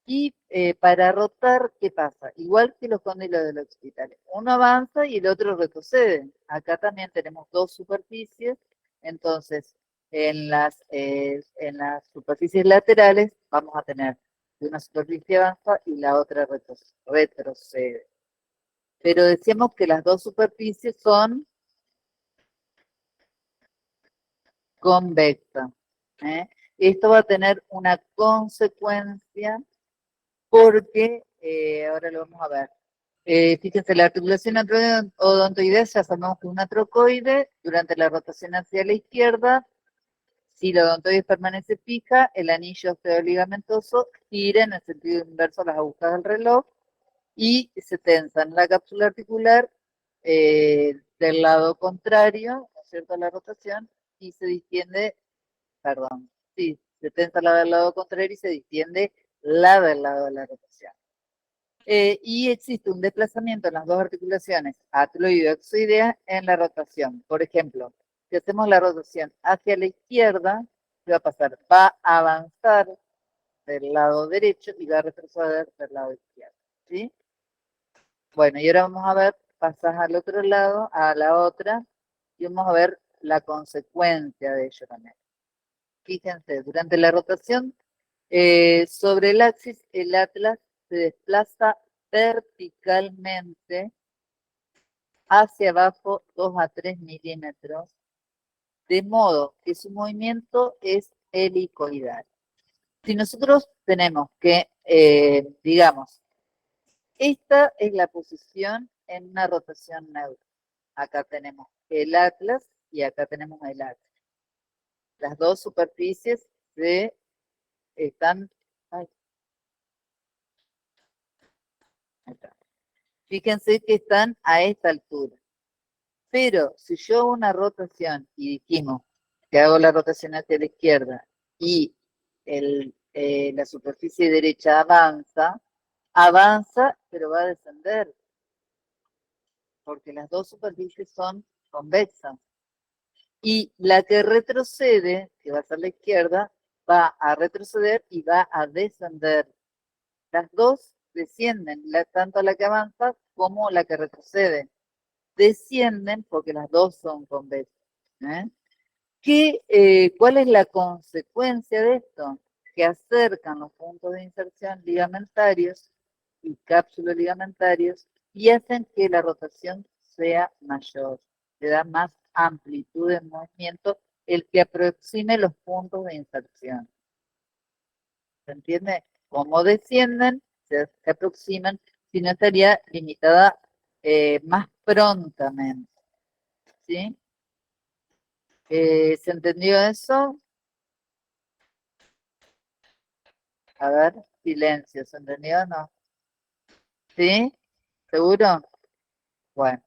Y para rotar, ¿qué pasa? Igual que los cóndilos de los hospitales. Uno avanza y el otro retrocede. Acá también tenemos dos superficies, entonces en las superficies laterales vamos a tener una superficie avanza y la otra retrocede. Pero decíamos que las dos superficies son convexas. ¿Eh? Esto va a tener una consecuencia porque, ahora lo vamos a ver. Fíjense, la articulación odontoidea ya sabemos que es una trocoide. Durante la rotación hacia la izquierda, si la odontoide permanece fija, el anillo osteoligamentoso gira en el sentido inverso a las agujas del reloj y se tensa en la cápsula articular del lado contrario, ¿no es cierto?, a la rotación, y se distiende, perdón, sí, se tensa la del lado contrario y se distiende la del lado de la rotación. Y existe un desplazamiento en las dos articulaciones, atloide en la rotación. Por ejemplo, si hacemos la rotación hacia la izquierda, ¿qué va a pasar? Va a avanzar del lado derecho y va a retroceder del lado izquierdo. ¿Sí? Bueno, y ahora vamos a ver, pasas al otro lado, a la otra, y vamos a ver la consecuencia de ello también. Fíjense, durante la rotación sobre el axis, el atlas se desplaza verticalmente hacia abajo 2 a 3 milímetros, de modo que su movimiento es helicoidal. Si nosotros tenemos que, digamos, esta es la posición en una rotación neutra. Acá tenemos el atlas y acá tenemos el axis. Las dos superficies están... Ay, ahí está. Fíjense que están a esta altura. Pero si yo hago una rotación y dijimos que hago la rotación hacia la izquierda y la superficie derecha avanza, pero va a descender, porque las dos superficies son convexas. Y la que retrocede, que va a ser la izquierda, va a retroceder y va a descender. Las dos descienden, tanto la que avanza como la que retrocede. Descienden porque las dos son convexas. ¿Eh? ¿Cuál es la consecuencia de esto? que acercan los puntos de inserción ligamentarios y cápsulos ligamentarios y hacen que la rotación sea mayor, le da más amplitud de movimiento el que aproxime los puntos de inserción. ¿Se entiende? Como descienden, se aproximan, si no estaría limitada más prontamente. ¿Sí? ¿Se entendió eso? A ver, silencio, ¿se entendió o no? ¿Sí? ¿Seguro? Bueno,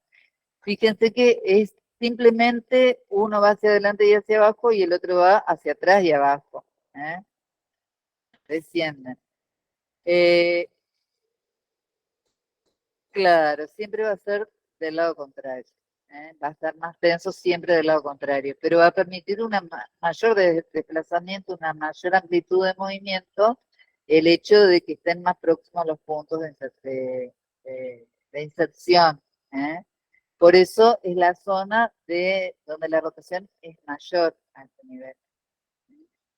fíjense que es simplemente uno va hacia adelante y hacia abajo y el otro va hacia atrás y abajo. ¿Eh? Descienden. Claro, siempre va a ser del lado contrario. Va a estar más tenso siempre del lado contrario, pero va a permitir una mayor desplazamiento, una mayor amplitud de movimiento, el hecho de que estén más próximos los puntos de inserción. ¿Eh? Por eso es la zona de donde la rotación es mayor a este nivel.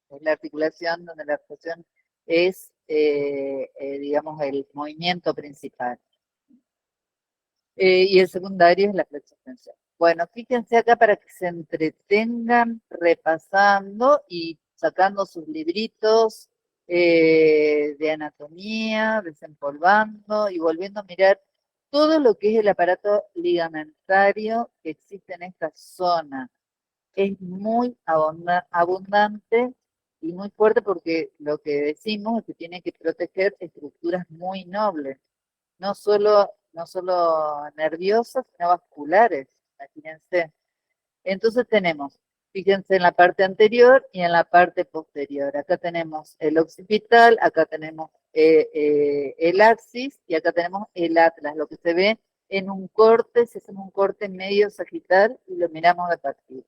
Es la articulación donde la rotación es, digamos, el movimiento principal. Y el secundario es la flexo-extensión. Bueno, fíjense acá para que se entretengan repasando y sacando sus libritos de anatomía, desempolvando y volviendo a mirar todo lo que es el aparato ligamentario que existe en esta zona. Es muy abundante y muy fuerte porque lo que decimos es que tiene que proteger estructuras muy nobles, no solo nerviosas, sino vasculares, imagínense. Entonces tenemos, fíjense en la parte anterior y en la parte posterior. Acá tenemos el occipital, acá tenemos el axis y acá tenemos el atlas, lo que se ve en un corte, si hacemos un corte medio sagital y lo miramos de perfil.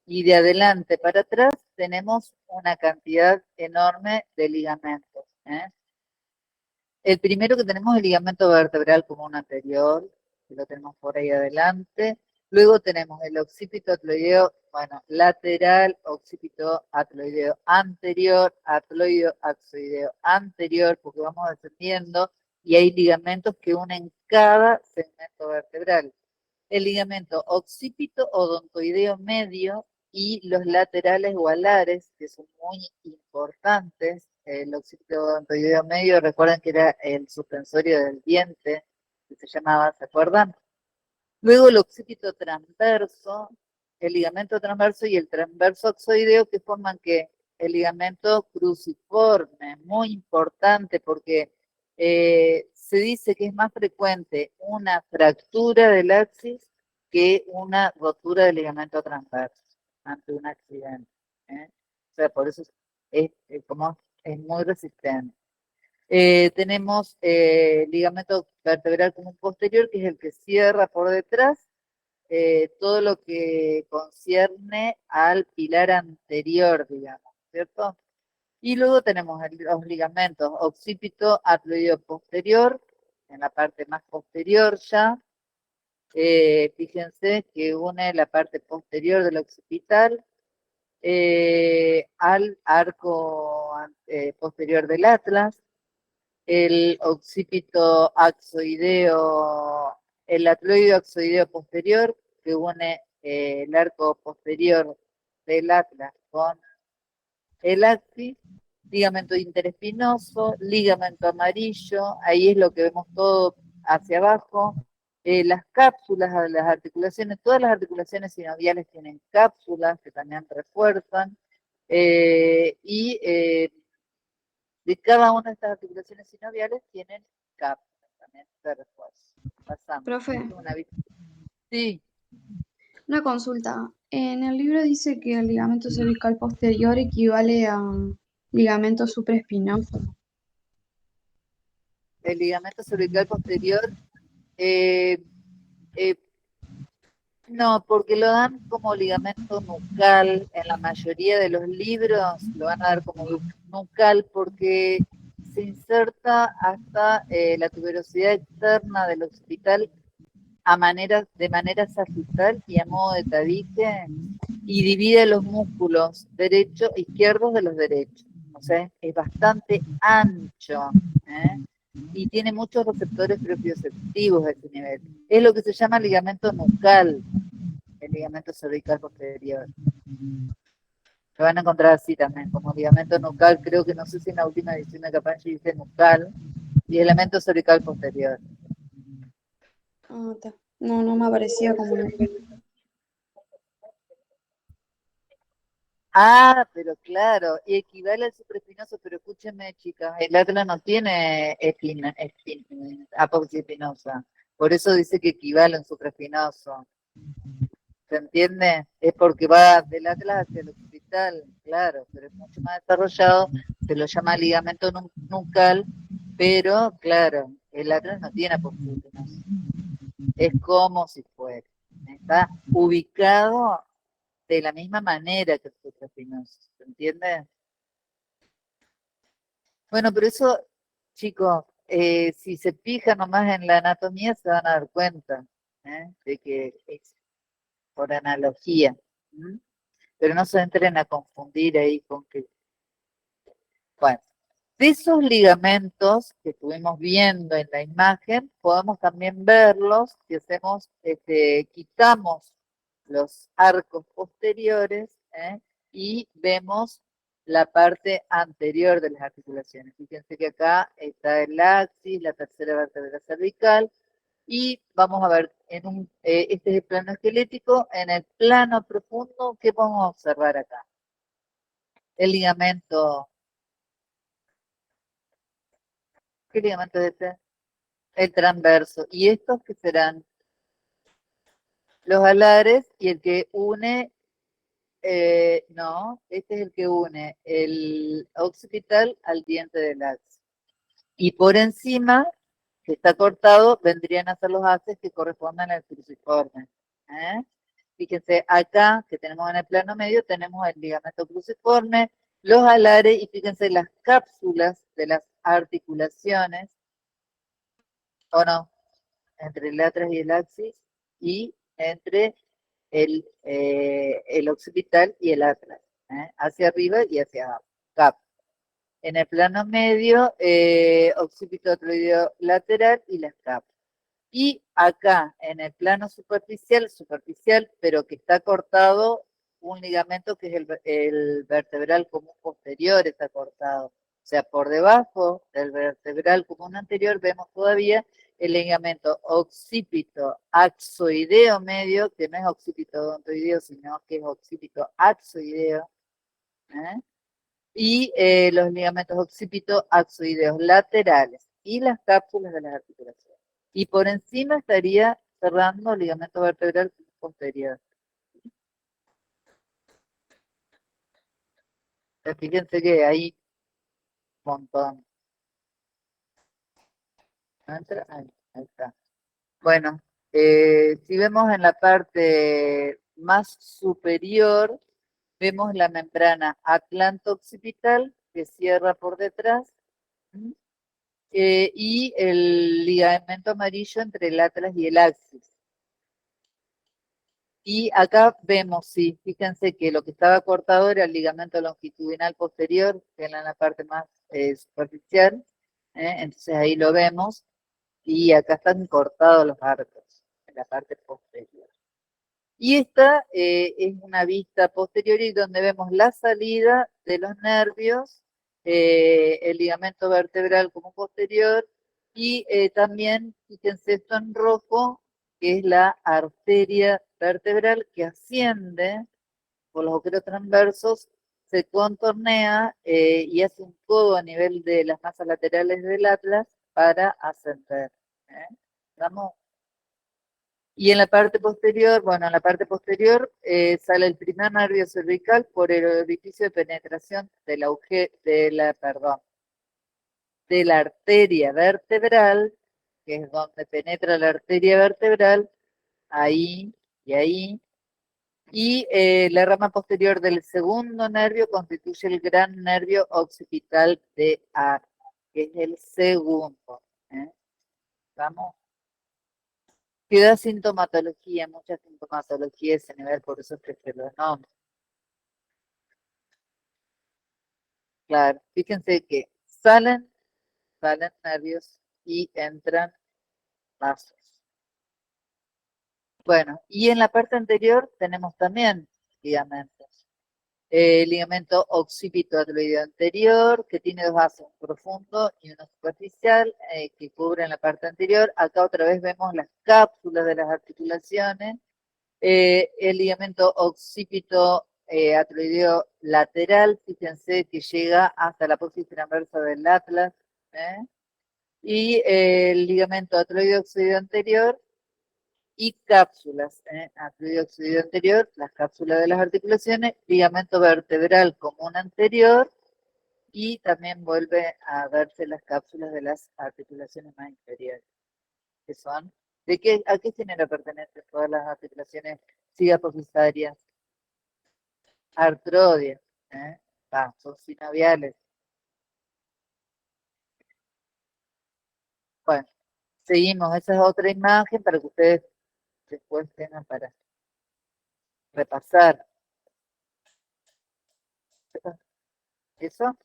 Y de adelante para atrás tenemos una cantidad enorme de ligamentos. El primero que tenemos es el ligamento vertebral común anterior, que lo tenemos por ahí adelante. Luego tenemos el occipito atloideo, bueno, lateral, occipito atloideo anterior, atloideo axoideo anterior, porque vamos descendiendo y hay ligamentos que unen cada segmento vertebral. El ligamento occipito odontoideo medio y los laterales o alares, que son muy importantes. El occipito odontoideo medio, recuerden que era el suspensorio del diente, que se llamaba, ¿se acuerdan? Luego el occipito transverso, el ligamento transverso y el transverso axoideo, que forman que el ligamento cruciforme, muy importante porque se dice que es más frecuente una fractura del axis que una rotura del ligamento transverso ante un accidente. O sea, por eso como es muy resistente. Tenemos ligamento vertebral común posterior, que es el que cierra por detrás todo lo que concierne al pilar anterior, digamos, ¿cierto? Y luego tenemos los ligamentos occipito atloideo posterior, en la parte más posterior ya. Fíjense que une la parte posterior del occipital al arco posterior del atlas. El occipito axoideo, el atloideo axoideo posterior, que une el arco posterior del atlas con el axis, ligamento interespinoso, ligamento amarillo, ahí es lo que vemos todo hacia abajo. Las cápsulas de las articulaciones, todas las articulaciones sinoviales tienen cápsulas que también refuerzan, y de cada una de estas articulaciones sinoviales tienen cápsulas también de refuerzo. Pasamos. Profe, Sí, una consulta. En el libro dice que el ligamento cervical posterior equivale a ligamento supraespinoso. el ligamento cervical posterior, eh, eh, no, porque lo dan como ligamento nucal, en la mayoría de los libros lo van a dar como nucal porque se inserta hasta la tuberosidad externa del occipital de manera sagital y a modo de tabique y divide los músculos izquierdos de los derechos. O sea, es bastante ancho, ¿eh? Y tiene muchos receptores propioceptivos a ese nivel. Es lo que se llama ligamento nucal, el ligamento cervical posterior. Lo van a encontrar así también, como ligamento nucal, creo que no sé si en la última edición de Capacci dice nucal, y ligamento cervical posterior. Ah, está. No, no me aparecía como no. Ah, pero claro, y equivale al supraespinoso, pero escúchenme, chicas, el atlas no tiene apófisis espinosa, por eso dice que equivale a un supraespinoso. ¿Se entiende? Es porque va del atlas hacia el occipital, claro, pero es mucho más desarrollado, se lo llama ligamento nucal, pero claro, el atlas no tiene apófisis espinosa. Es como si fuera. Está ubicado de la misma manera que el supraespinoso, ¿se entiende? Bueno, pero eso, chicos, si se fijan nomás en la anatomía se van a dar cuenta, de que es por analogía. ¿M? Pero no se entren a confundir ahí con que, bueno, de esos ligamentos que estuvimos viendo en la imagen, podemos también verlos si hacemos, quitamos los arcos posteriores, y vemos la parte anterior de las articulaciones. Fíjense que acá está el axis, la tercera vértebra cervical, y vamos a ver, este es el plano esquelético, en el plano profundo, ¿qué podemos observar acá? El ligamento, ¿qué ligamento es este? El transverso. ¿Y estos qué serán? Los alares y el que une, no, este es el que une el occipital al diente del axis. Y por encima, que está cortado, vendrían a ser los haces que corresponden al cruciforme. ¿Eh? Fíjense, acá, que tenemos en el plano medio, tenemos el ligamento cruciforme, los alares, y fíjense las cápsulas de las articulaciones, ¿o no? Entre el atlas y el axis, y entre el occipital y el atlas, hacia arriba y hacia abajo. Cap. En el plano medio, occipito-troideo lateral y las capas. Y acá, en el plano superficial, pero que está cortado, un ligamento que es el vertebral común posterior, está cortado. O sea, por debajo del vertebral común anterior vemos todavía el ligamento occipito axoideo medio, que no es occipito odontoideo, sino que es occipito axoideo, y los ligamentos occipito axoideos laterales y las cápsulas de las articulaciones. Y por encima estaría cerrando el ligamento vertebral posterior. Fíjense que hay un montón. ¿Entra? Ahí está. Bueno, si vemos en la parte más superior, vemos la membrana atlanto-occipital que cierra por detrás, y el ligamento amarillo entre el atlas y el axis. Y acá vemos, sí, fíjense que lo que estaba cortado era el ligamento longitudinal posterior, que era en la parte más superficial, entonces ahí lo vemos, y acá están cortados los arcos, en la parte posterior. Y esta es una vista posterior y donde vemos la salida de los nervios, el ligamento vertebral como posterior, y también, fíjense esto en rojo, que es la arteria vertebral que asciende por los agujeros transversos, se contornea y hace un codo a nivel de las masas laterales del atlas para ascender. ¿Estamos? Y en la parte posterior, bueno, en la parte posterior sale el primer nervio cervical por el orificio de penetración de la arteria vertebral, que es donde penetra la arteria vertebral, ahí y ahí. Y la rama posterior del segundo nervio constituye el gran nervio occipital de arco, que es el segundo. ¿Vamos? Queda sintomatología, mucha sintomatología ese nivel, por eso es que se lo nombro. Claro, fíjense que salen nervios y entran vasos. Bueno, y en la parte anterior tenemos también ligamentos. El ligamento occipito-atloideo anterior, que tiene dos vasos, un profundo y uno superficial, que cubren la parte anterior. Acá otra vez vemos las cápsulas de las articulaciones. El ligamento occipito-atloideo lateral, fíjense que llega hasta la apófisis transversa del atlas. Y el ligamento atloideo-oxoideo anterior y cápsulas, atloideo-oxoideo anterior, las cápsulas de las articulaciones, ligamento vertebral común anterior, y también vuelve a verse las cápsulas de las articulaciones más inferiores, que son, ¿a qué género pertenecen todas las articulaciones cigapositarias? Artrodias, son sinoviales. Bueno, seguimos, esa es otra imagen para que ustedes después tengan para repasar. ¿Eso?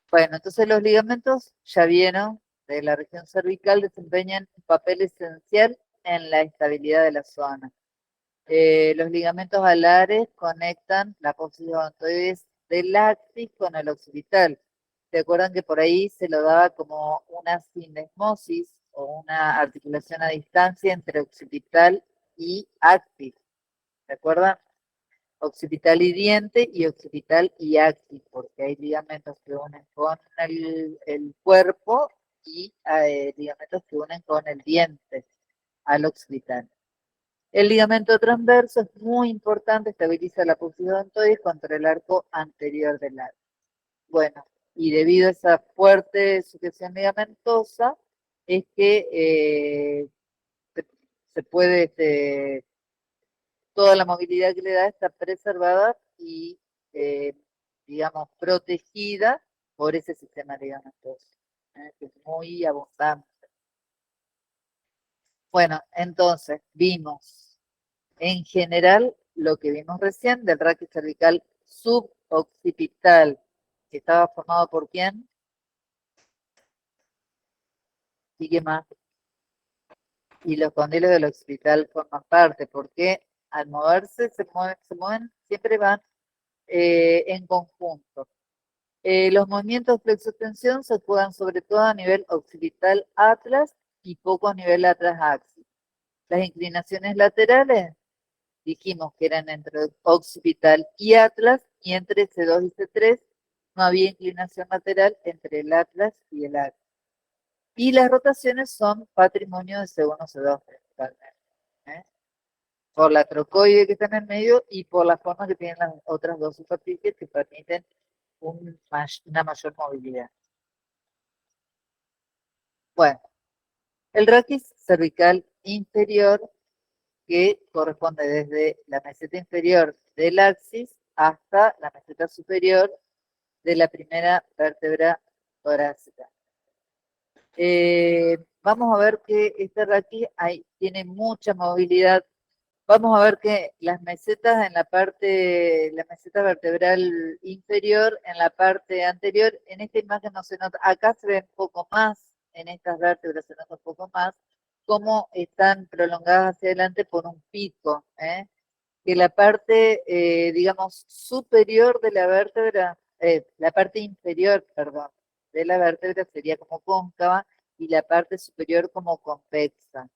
Bueno, entonces los ligamentos, ya vieron, de la región cervical desempeñan un papel esencial en la estabilidad de la zona. Los ligamentos alares conectan la apófisis odontoides del axis con el occipital. ¿Se acuerdan que por ahí se lo daba como una sindesmosis o una articulación a distancia entre occipital y axis? ¿Se acuerdan? Occipital y diente y occipital y axis, porque hay ligamentos que unen con el cuerpo y ligamentos que unen con el diente al occipital. El ligamento transverso es muy importante, estabiliza la apófisis odontoides contra el arco anterior del arco. Bueno, y debido a esa fuerte sujeción ligamentosa, es que se puede, toda la movilidad que le da está preservada y, digamos, protegida por ese sistema ligamentoso, que es muy abundante. Bueno, entonces, vimos en general lo que vimos recién del raquis cervical suboccipital, que estaba formado por ¿quién? ¿Y qué más? Y los condilos del occipital forman parte, porque al moverse se mueven, siempre van en conjunto. Los movimientos de flexo-extensión se juegan sobre todo a nivel occipital atlas y poco a nivel atlas axis. Las inclinaciones laterales dijimos que eran entre occipital y atlas, y entre C2 y C3 no había inclinación lateral entre el atlas y el axis. Y las rotaciones son patrimonio de C1 y C2 principalmente, por la trocoide que está en el medio y por la forma que tienen las otras dos superficies que permiten una mayor movilidad. Bueno, el raquis cervical inferior, que corresponde desde la meseta inferior del axis hasta la meseta superior de la primera vértebra torácica. Vamos a ver que este raquis tiene mucha movilidad. Vamos a ver que las mesetas en la meseta vertebral inferior, en la parte anterior, en esta imagen no se nota, acá se ve un poco más, en estas vértebras se nota un poco más, cómo están prolongadas hacia adelante por un pico, que la parte, digamos, superior de la vértebra, la parte inferior, perdón, de la vértebra sería como cóncava y la parte superior como convexa.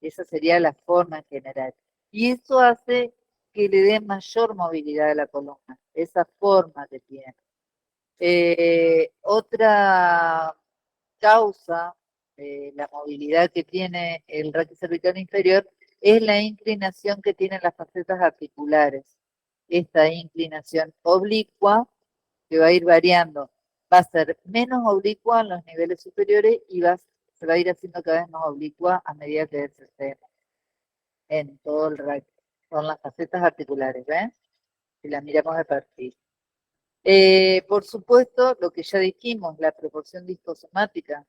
Esa sería la forma en general. Y eso hace que le dé mayor movilidad a la columna, esa forma que tiene. Otra causa de la movilidad que tiene el raquis cervical inferior es la inclinación que tienen las facetas articulares. Esta inclinación oblicua, que va a ir variando, va a ser menos oblicua en los niveles superiores y se va a ir haciendo cada vez más oblicua a medida que descendemos en todo el raquis. Son las facetas articulares, ¿ven? Si las miramos de perfil. Por supuesto, lo que ya dijimos, la proporción discosomática.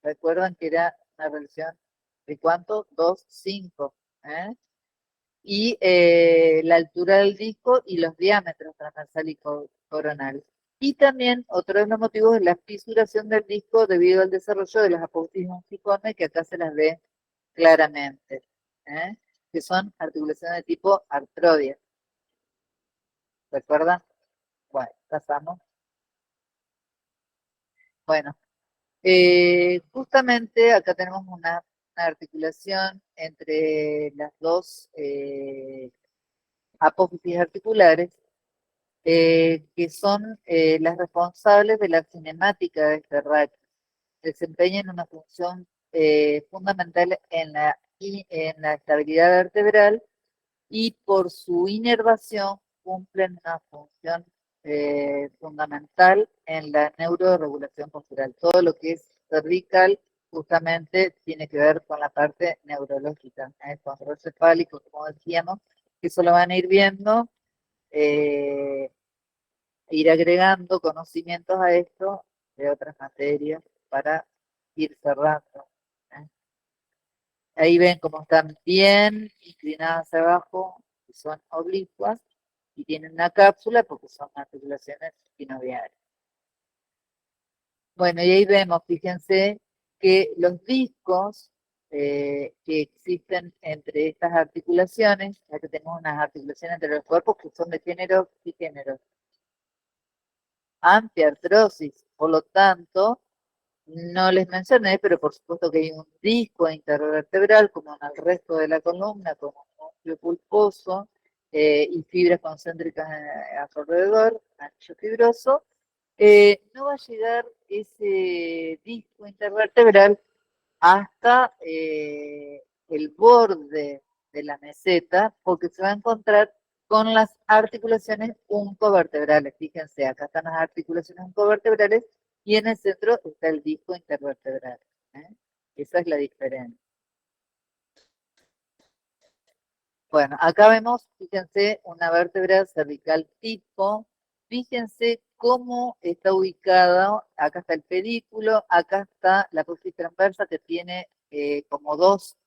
Recuerdan que era una relación de ¿cuánto? 2, 5. Y la altura del disco y los diámetros transversal coronal. Y también otro de los motivos es la fisuración del disco debido al desarrollo de las apófisis munciformes, que acá se las ve claramente, ¿eh? Que son articulaciones de tipo artrodia. ¿Recuerdan? Bueno, pasamos. Bueno, justamente acá tenemos una articulación entre las dos apófisis articulares, que son las responsables de la cinemática de este raquis. Desempeñan una función fundamental en la estabilidad vertebral y por su inervación cumplen una función fundamental en la neuroregulación postural. Todo lo que es cervical justamente tiene que ver con la parte neurológica, el control cefálico, como decíamos, que eso lo van a ir viendo, ir agregando conocimientos a esto de otras materias para ir cerrando. ¿eh? Ahí ven cómo están bien inclinadas hacia abajo, que son oblicuas, y tienen una cápsula porque son articulaciones sinoviales. Bueno, y ahí vemos, fíjense, que los discos que existen entre estas articulaciones, ya que tenemos unas articulaciones entre los cuerpos que son de género y género, amplia artrosis, por lo tanto, no les mencioné, pero por supuesto que hay un disco intervertebral, como en el resto de la columna, como un núcleo pulposo y fibras concéntricas a su alrededor, anillo fibroso. No va a llegar ese disco intervertebral hasta el borde de la meseta, porque se va a encontrar con las articulaciones uncovertebrales. Fíjense, acá están las articulaciones uncovertebrales y en el centro está el disco intervertebral. ¿eh? Esa es la diferencia. Bueno, acá vemos, fíjense, una vértebra cervical tipo. Fíjense cómo está ubicada. Acá está el pedículo, acá está la apófisis transversa que tiene como dos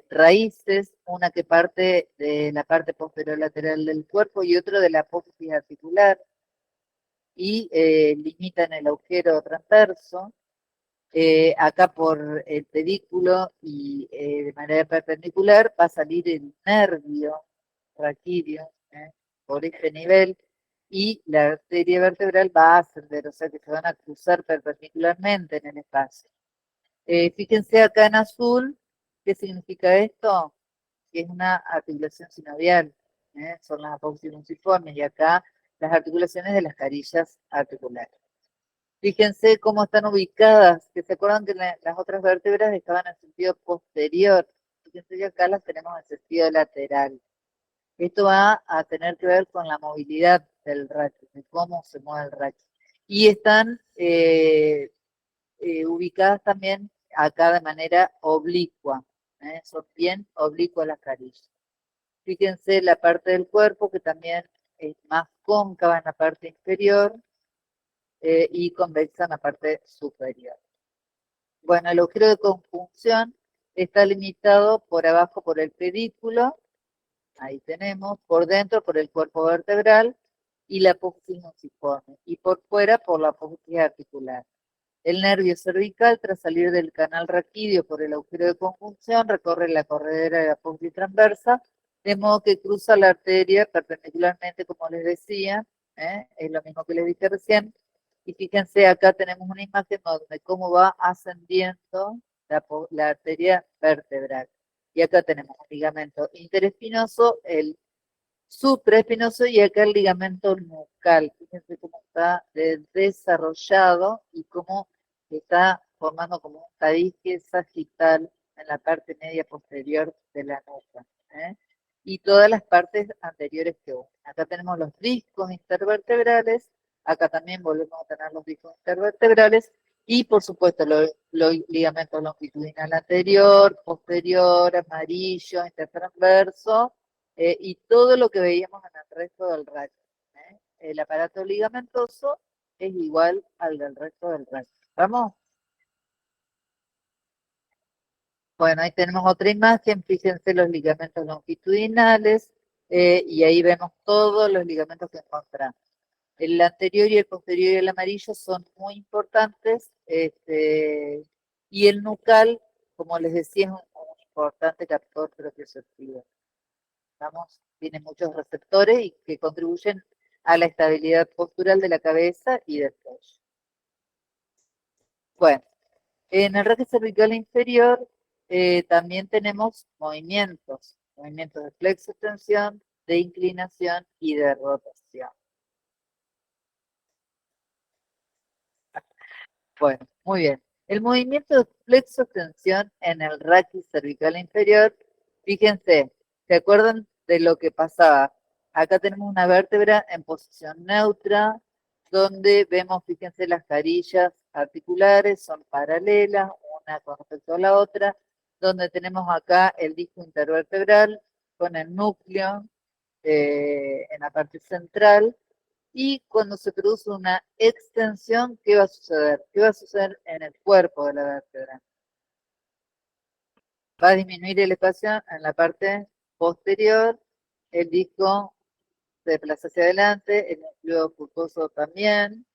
raíces, una que parte de la parte posterolateral del cuerpo y otro de la apófisis articular, y limitan el agujero transverso. Acá por el pedículo y de manera perpendicular va a salir el nervio raquídeo por este nivel, y la arteria vertebral va a ascender, o sea que se van a cruzar perpendicularmente en el espacio. Fíjense acá en azul, ¿qué significa esto? Que es una articulación sinovial, son las apófisis munciformes, y acá las articulaciones de las carillas articulares. Fíjense cómo están ubicadas, que se acuerdan que las otras vértebras estaban en sentido posterior. Fíjense que acá las tenemos en sentido lateral. Esto va a tener que ver con la movilidad del raquis, de cómo se mueve el raquis. Y están ubicadas también acá de manera oblicua. Son bien oblicuas las carillas. Fíjense la parte del cuerpo que también es más cóncava en la parte inferior, y convexa en la parte superior. Bueno, el agujero de conjunción está limitado por abajo por el pedículo, ahí tenemos, por dentro por el cuerpo vertebral y la apófisis munciforme, y por fuera por la apófisis articular. El nervio cervical, tras salir del canal raquídeo por el agujero de conjunción, recorre la corredera de la apófisis transversa, de modo que cruza la arteria perpendicularmente, como les decía, es lo mismo que les dije recién. Y fíjense, acá tenemos una imagen donde cómo va ascendiendo la arteria vertebral. Y acá tenemos un ligamento interespinoso, el supraespinoso, y acá el ligamento nucal. Fíjense cómo está desarrollado y cómo está formando como un tabique sagital en la parte media posterior de la nuca. Y todas las partes anteriores que unen. Acá tenemos los discos intervertebrales, acá también volvemos a tener los discos intervertebrales, y por supuesto los ligamentos longitudinal anterior, posterior, amarillo, intertransverso, y todo lo que veíamos en el resto del raquis. El aparato ligamentoso es igual al del resto del raquis. ¿Vamos? Bueno, ahí tenemos otra imagen, fíjense los ligamentos longitudinales, y ahí vemos todos los ligamentos que encontramos. El anterior y el posterior y el amarillo son muy importantes, y el nucal, como les decía, es un importante captor propioceptivo. Vamos, tiene muchos receptores y que contribuyen a la estabilidad postural de la cabeza y del cuello. Bueno, en el raquis cervical inferior también tenemos movimientos de flexo-extensión, de inclinación y de rotación. Bueno, muy bien. El movimiento de flexo-extensión en el raquis cervical inferior, fíjense, ¿se acuerdan de lo que pasaba? Acá tenemos una vértebra en posición neutra, donde vemos, fíjense, las carillas articulares son paralelas, una con respecto a la otra, donde tenemos acá el disco intervertebral con el núcleo en la parte central. Y cuando se produce una extensión, ¿qué va a suceder? ¿Qué va a suceder en el cuerpo de la vértebra? Va a disminuir el espacio en la parte posterior, el disco se desplaza hacia adelante, el núcleo pulposo también,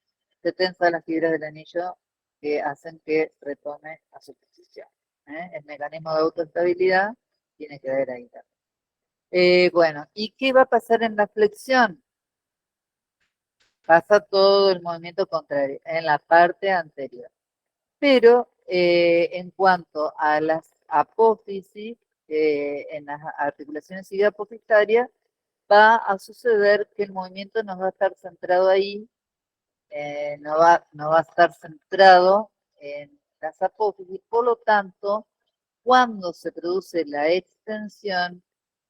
se tensan las fibras del anillo que hacen que retome a su posición. El mecanismo de autoestabilidad tiene que ver ahí también. Bueno, ¿y qué va a pasar en la flexión? Pasa todo el movimiento contrario, en la parte anterior. Pero en cuanto a las apófisis, en las articulaciones apofisarias, va a suceder que el movimiento no va a estar centrado ahí, no va a estar centrado en las apófisis, por lo tanto, cuando se produce la extensión,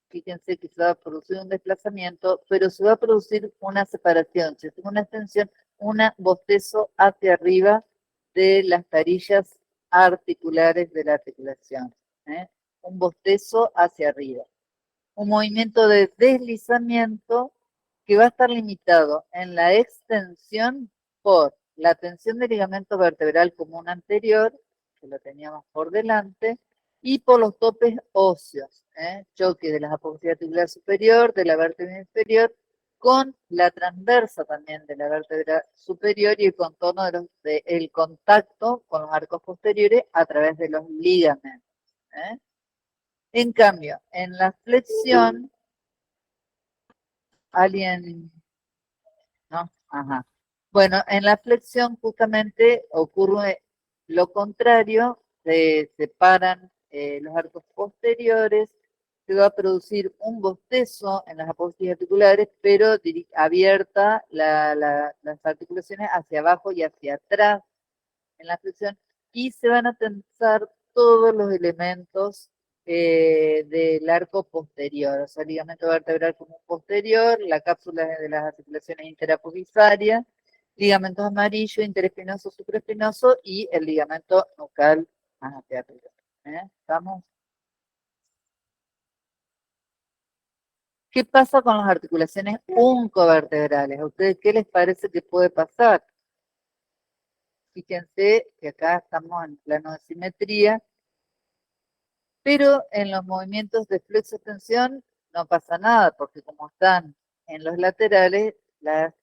fíjense que se va a producir un desplazamiento, pero se va a producir una separación, si tengo una extensión, un bostezo hacia arriba de las carillas articulares de la articulación. Un bostezo hacia arriba. Un movimiento de deslizamiento que va a estar limitado en la extensión por la tensión del ligamento vertebral común anterior, que lo teníamos por delante, y por los topes óseos, choque de las apófisis articular superior, de la vértebra inferior, con la transversa también de la vértebra superior y el contorno el contacto con los arcos posteriores a través de los ligamentos. En cambio, en la flexión, alguien, ¿no? Ajá. Bueno, en la flexión justamente ocurre lo contrario, se separan los arcos posteriores, se va a producir un bostezo en las apófisis articulares, pero abierta las articulaciones hacia abajo y hacia atrás en la flexión, y se van a tensar todos los elementos del arco posterior, o sea, el ligamento vertebral común posterior, la cápsula de las articulaciones interapofisarias, ligamentos amarillo, interespinoso, supraespinoso y el ligamento nucal más hacia arriba. ¿Estamos? ¿Qué pasa con las articulaciones uncovertebrales? ¿A ustedes qué les parece que puede pasar? Fíjense que acá estamos en plano de simetría, pero en los movimientos de flexo-extensión no pasa nada, porque como están en los laterales, las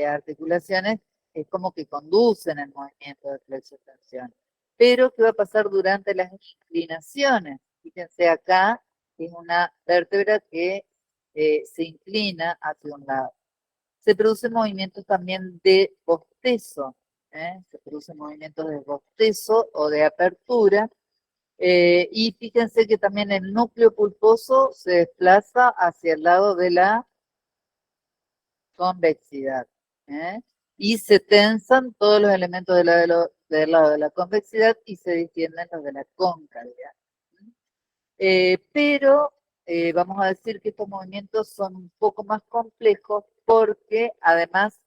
articulaciones es como que conducen el movimiento de flexo-extensión. Pero, ¿qué va a pasar durante las inclinaciones? Fíjense acá, es una vértebra que se inclina hacia un lado. Se producen movimientos también de bostezo, se producen movimientos de bostezo o de apertura, y fíjense que también el núcleo pulposo se desplaza hacia el lado de la convexidad, y se tensan todos los elementos del lado de la convexidad y se distienden los de la concavidad. Pero vamos a decir que estos movimientos son un poco más complejos porque además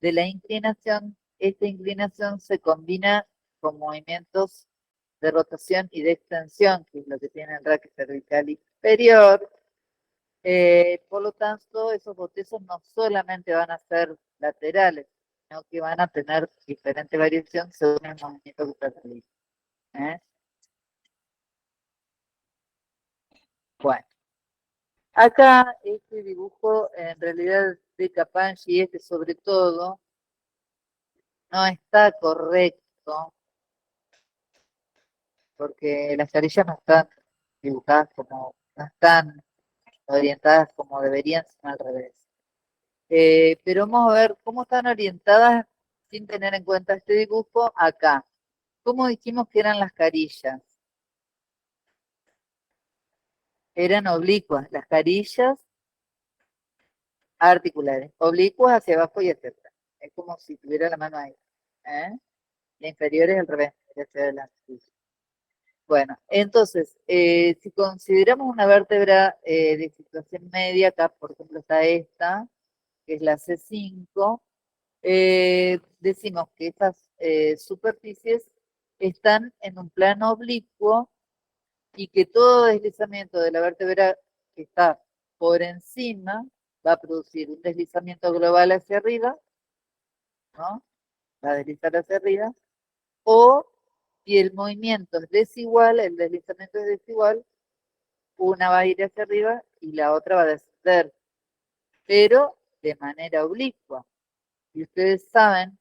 de la inclinación, esta inclinación se combina con movimientos de rotación y de extensión, que es lo que tiene el raquis cervical inferior. Por lo tanto, esos bostezos no solamente van a ser laterales, sino que van a tener diferente variación según el movimiento que se realiza. Bueno. Acá este dibujo en realidad de Capangi, este sobre todo, no está correcto porque las carillas no están dibujadas como, no están orientadas como deberían, sino al revés. Pero vamos a ver cómo están orientadas sin tener en cuenta este dibujo acá. ¿Cómo dijimos que eran las carillas? Eran oblicuas, las carillas articulares, oblicuas hacia abajo y hacia atrás. Es como si tuviera la mano ahí. ¿Eh? La inferior es al revés, hacia adelante. Bueno, entonces, si consideramos una vértebra de situación media, acá por ejemplo está esta, que es la C5, decimos que estas superficies están en un plano oblicuo y que todo deslizamiento de la vértebra que está por encima va a producir un deslizamiento global hacia arriba, ¿no? Va a deslizar hacia arriba, o si el movimiento es desigual, el deslizamiento es desigual, una va a ir hacia arriba y la otra va a descender, pero de manera oblicua. Y ustedes saben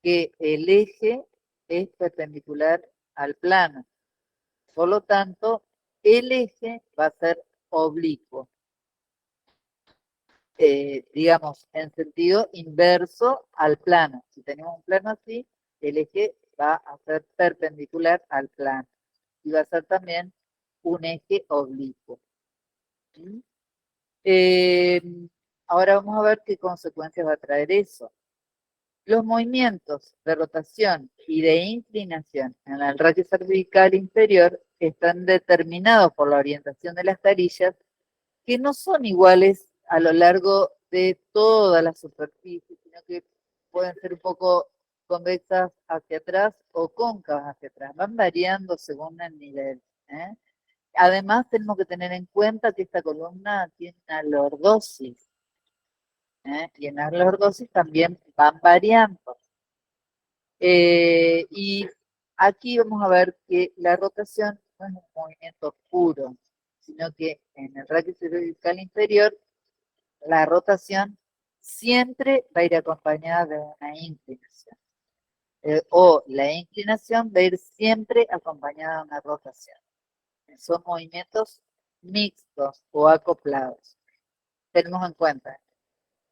que el eje es perpendicular al plano. Por lo tanto, el eje va a ser oblicuo. Digamos, en sentido inverso al plano. Si tenemos un plano así, el eje va a ser perpendicular al plano. Y va a ser también un eje oblicuo. ¿Sí? Ahora vamos a ver qué consecuencias va a traer eso. Los movimientos de rotación y de inclinación en el ratio cervical inferior están determinados por la orientación de las carillas, que no son iguales a lo largo de toda la superficie, sino que pueden ser un poco convexas hacia atrás o cóncavas hacia atrás. Van variando según el nivel. ¿Eh? Además, tenemos que tener en cuenta que esta columna tiene una lordosis. Y en las lordosis también van variando. Y aquí vamos a ver que la rotación no es un movimiento puro, sino que en el ratio cervical inferior, la rotación siempre va a ir acompañada de una inclinación. O la inclinación va a ir siempre acompañada de una rotación. Son movimientos mixtos o acoplados. Tenemos en cuenta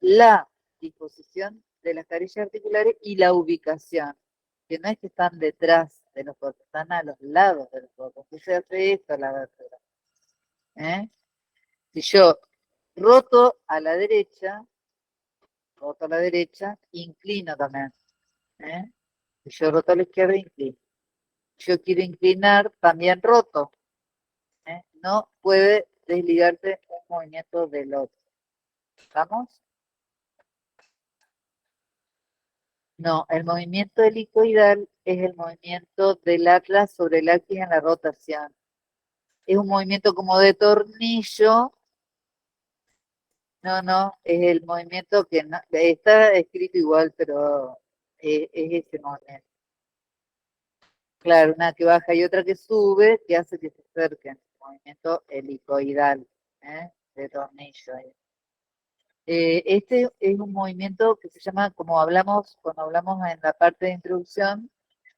la disposición de las carillas articulares y la ubicación, que no es que están detrás de los cuerpos, están a los lados de los cuerpos. ¿Qué se hace esto a la vértebra? Si yo roto a la derecha, inclino también. Si yo roto a la izquierda, inclino. Si yo quiero inclinar, también roto. No puede desligarse un movimiento del otro. ¿Estamos? No, el movimiento helicoidal es el movimiento del atlas sobre el axis en la rotación. Es un movimiento como de tornillo. No, es el movimiento que no, está escrito igual, pero es ese movimiento. Claro, una que baja y otra que sube, que hace que se acerquen. Movimiento helicoidal, de tornillo. Este es un movimiento que se llama, como hablamos, cuando hablamos en la parte de introducción,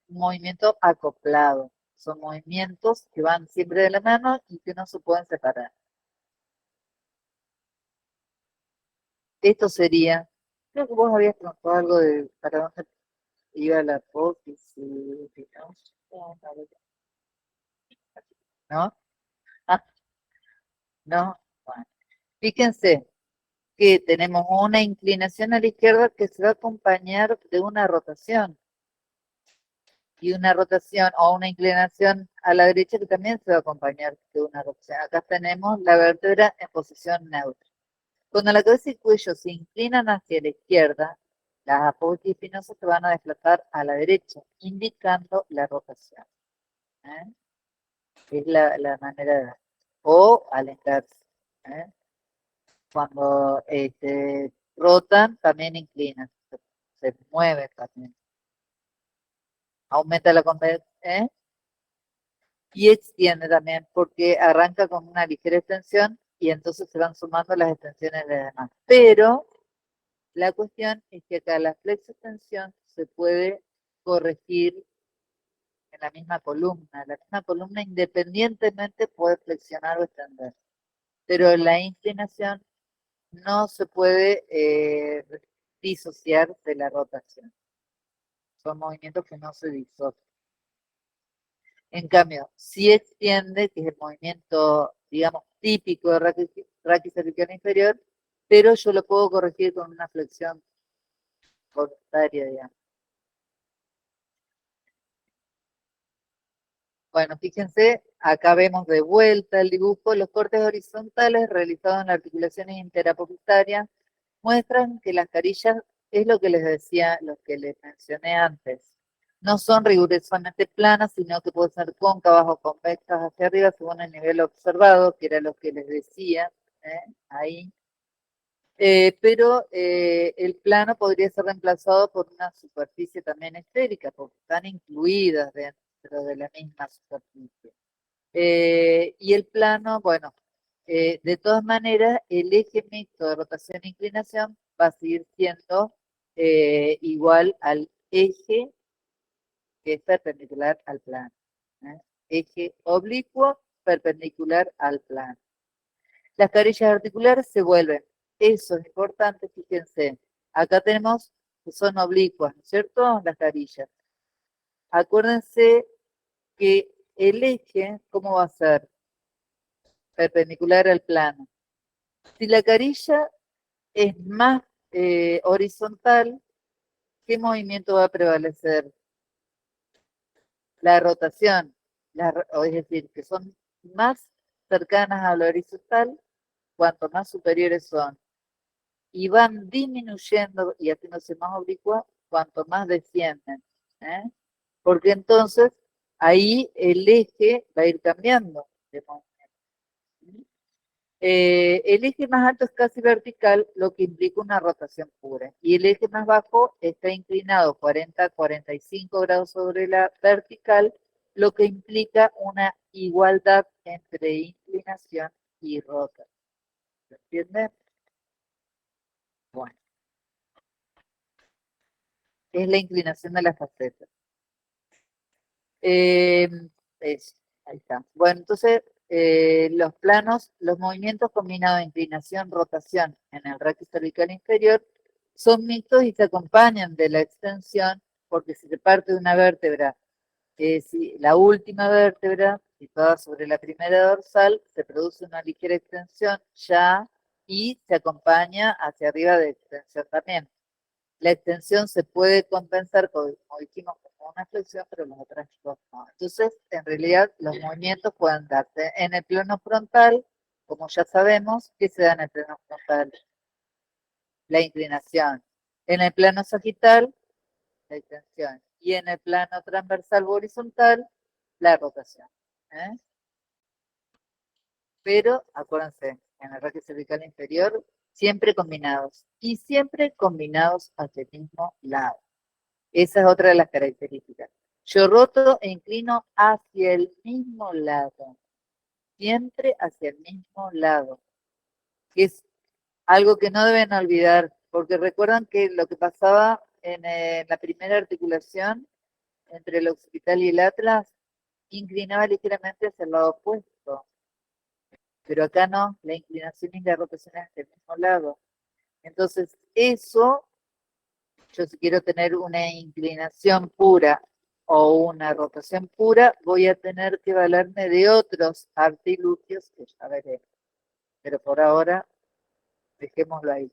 un movimiento acoplado. Son movimientos que van siempre de la mano y que no se pueden separar. Esto sería, creo que vos habías preguntado algo de para dónde iba la apófisis, ¿no? Ah, no. Bueno. Fíjense que tenemos una inclinación a la izquierda que se va a acompañar de una rotación. Y una rotación o una inclinación a la derecha que también se va a acompañar de una rotación. Acá tenemos la vértebra en posición neutra. Cuando la cabeza y el cuello se inclinan hacia la izquierda, las apófisis espinosas se van a desplazar a la derecha, indicando la rotación. Es la manera de ver. O alentarse. Cuando rotan, también inclinan. Se mueven también. Aumenta la convección. Y extiende también, porque arranca con una ligera extensión y entonces se van sumando las extensiones de demás. Pero la cuestión es que acá la flexo-extensión se puede corregir en la misma columna. La misma columna independientemente puede flexionar o extender. Pero la inclinación no se puede disociar de la rotación. Son movimientos que no se disocian. En cambio, si extiende, que es el movimiento, digamos, típico de raquis cervical inferior, pero yo lo puedo corregir con una flexión voluntaria, digamos. Bueno, fíjense, acá vemos de vuelta el dibujo. Los cortes horizontales realizados en articulaciones interapopitarias muestran que las carillas, es lo que les decía, lo que les mencioné antes, no son rigurosamente planas, sino que pueden ser cóncavas o convexas hacia arriba según el nivel observado, que era lo que les decía ahí. Pero el plano podría ser reemplazado por una superficie también esférica, porque están incluidas dentro de la misma superficie. Y el plano, bueno, de todas maneras, el eje mixto de rotación e inclinación va a seguir siendo igual al eje que es perpendicular al plano. Eje oblicuo perpendicular al plano. Las carillas articulares se vuelven, eso es importante, fíjense, acá tenemos que son oblicuas, ¿no es cierto? Las carillas. Acuérdense que el eje, ¿cómo va a ser? Perpendicular al plano. Si la carilla es más horizontal, ¿qué movimiento va a prevalecer? La rotación, es decir, que son más cercanas a lo horizontal, cuanto más superiores son. Y van disminuyendo y haciéndose más oblicuas cuanto más descienden. Porque entonces ahí el eje va a ir cambiando de movimiento. El eje más alto es casi vertical, lo que implica una rotación pura. Y el eje más bajo está inclinado 40-45 grados sobre la vertical, lo que implica una igualdad entre inclinación y rotación. ¿Se entiende? Bueno, es la inclinación de la faceta. Ahí está. Bueno, entonces los planos, los movimientos combinados de inclinación, rotación en el raquis cervical inferior son mixtos y se acompañan de la extensión, porque si se parte de una vértebra, si la última vértebra, situada sobre la primera dorsal, se produce una ligera extensión ya y se acompaña hacia arriba de extensión también. La extensión se puede compensar, como dijimos, como una flexión, pero las otras dos no. Entonces, en realidad, los movimientos pueden darse en el plano frontal, como ya sabemos, ¿qué se da en el plano frontal? La inclinación. En el plano sagital, la extensión. Y en el plano transversal o horizontal, la rotación. Pero, acuérdense, en el raquis cervical inferior, siempre combinados. Y siempre combinados hacia el mismo lado. Esa es otra de las características. Yo roto e inclino hacia el mismo lado. Siempre hacia el mismo lado. Que es algo que no deben olvidar, porque recuerdan que lo que pasaba en la primera articulación entre el occipital y el atlas, inclinaba ligeramente hacia el lado opuesto. Pero acá no, la inclinación y la rotación es hacia el mismo lado. Entonces, eso, yo si quiero tener una inclinación pura o una rotación pura, voy a tener que valerme de otros artilugios que ya veremos. Pero por ahora, dejémoslo ahí.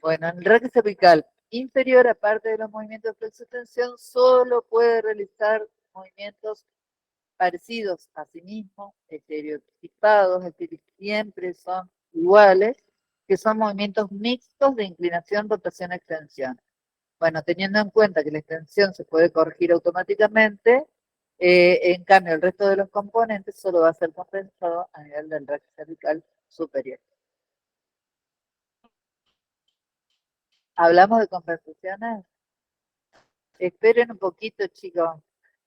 Bueno, en el raquis cervical inferior, aparte de los movimientos de flexo-extensión, solo puede realizar movimientos parecidos a sí mismo, estereotipados, es decir, siempre son iguales, que son movimientos mixtos de inclinación, rotación, extensión. Bueno, teniendo en cuenta que la extensión se puede corregir automáticamente, en cambio el resto de los componentes solo va a ser compensado a nivel del raquis cervical superior. ¿Hablamos de compensaciones? Esperen un poquito, chicos.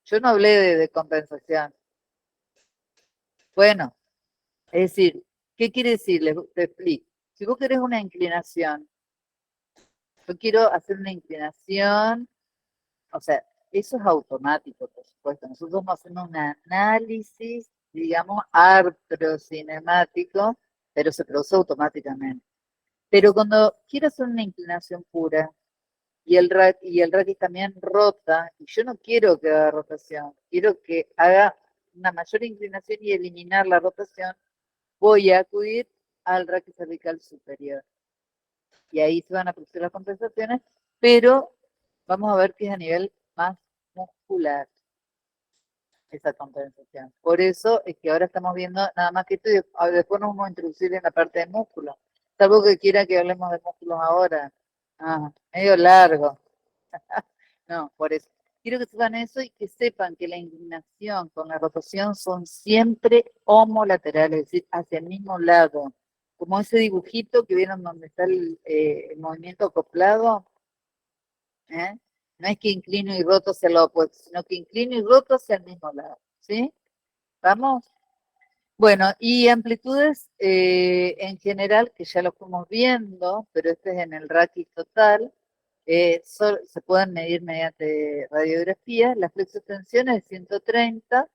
Yo no hablé de compensación. Bueno, es decir, ¿Qué quiere decir? Te explico. Si vos querés una inclinación, yo quiero hacer una inclinación, o sea, eso es automático, por supuesto. Nosotros vamos haciendo un análisis, digamos, artrocinemático, pero se produce automáticamente. Pero cuando quiero hacer una inclinación pura, y el raquis también rota, y yo no quiero que haga rotación, quiero que haga una mayor inclinación y eliminar la rotación, voy a acudir al raquis cervical superior. Y ahí se van a producir las compensaciones, pero vamos a ver que es a nivel más muscular esa compensación. Por eso es que ahora estamos viendo nada más que esto y después nos vamos a introducir en la parte de músculo. Salvo que quiera que hablemos de músculos ahora. Medio largo. No, por eso. Quiero que sepan eso y que sepan que la inclinación con la rotación son siempre homolaterales, es decir, hacia el mismo lado. Como ese dibujito que vieron donde está el movimiento acoplado, ¿eh? No es que inclino y roto hacia el opuesto, sino que inclino y roto hacia el mismo lado. ¿Sí? ¿Vamos? Bueno, y amplitudes en general, que ya lo fuimos viendo, pero este es en el raquis total, se pueden medir mediante radiografía. La flexotensión es de 130.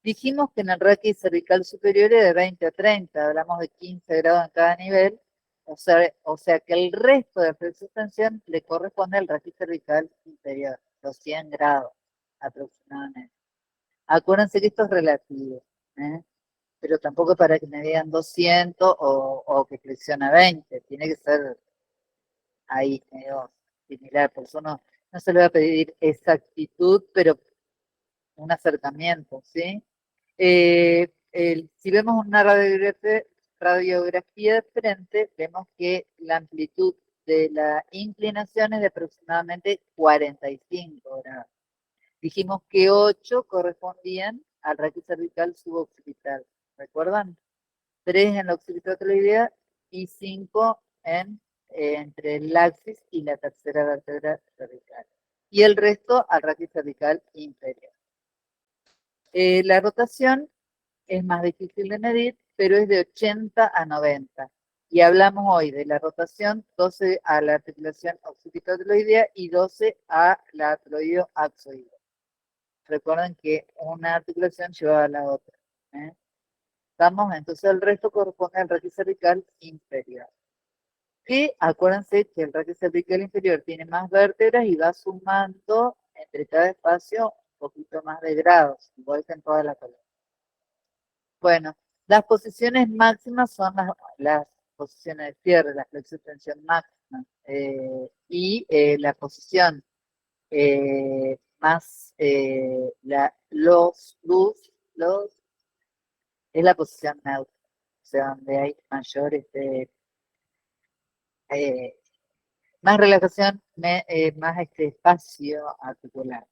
Dijimos que en el raquis cervical superior es de 20 a 30, hablamos de 15 grados en cada nivel, o sea que el resto de flexotensión le corresponde al raquis cervical inferior, los 100 grados aproximadamente. Acuérdense que esto es relativo, ¿eh? Pero tampoco para que me digan 200 o que flexiona 20, tiene que ser ahí medio similar, por eso no se le va a pedir exactitud, pero un acercamiento, ¿sí? Si vemos una radiografía de frente, vemos que la amplitud de la inclinación es de aproximadamente 45 grados. Dijimos que 8 correspondían al raquis cervical suboccipital, ¿recuerdan? 3 en la occipitotaloidea y 5 entre el axis y la tercera vértebra cervical. Y el resto al raquis cervical inferior. La rotación es más difícil de medir, pero es de 80 a 90. Y hablamos hoy de la rotación 12 a la articulación occipitotaloidea y 12 a la ateloideo-axoidea. Recuerden que una articulación lleva a la otra. ¿Estamos? Entonces el resto corresponde al raquis cervical inferior. Que acuérdense que el raquis cervical inferior tiene más vértebras y va sumando entre cada espacio un poquito más de grados, igual que en toda la columna. Bueno, las posiciones máximas son las posiciones de cierre, la flexo-extensión máxima, y la posición más, los, es la posición neutra, o sea, donde hay mayor, más relajación, más espacio articular.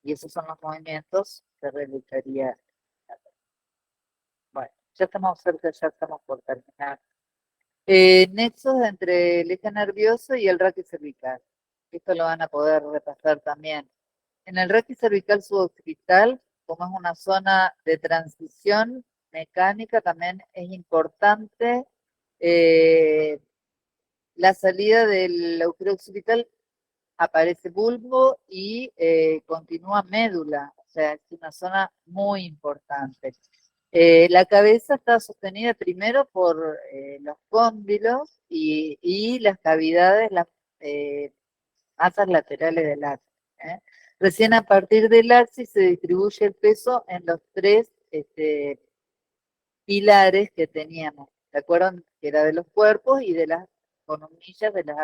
Y esos son los movimientos que realizaría. Bueno, ya estamos cerca, ya estamos por terminar. Nexos entre el eje nervioso y el raquis cervical. Esto lo van a poder repasar también. En el raquis cervical suboccipital, como es una zona de transición mecánica, también es importante la salida del agujero occipital, aparece bulbo y continúa médula, o sea, es una zona muy importante. La cabeza está sostenida primero por los cóndilos y las cavidades, las masas laterales del axis. Recién a partir del axis se distribuye el peso en los tres pilares que teníamos. ¿Se acuerdan? Que era de los cuerpos y de las columnillas de las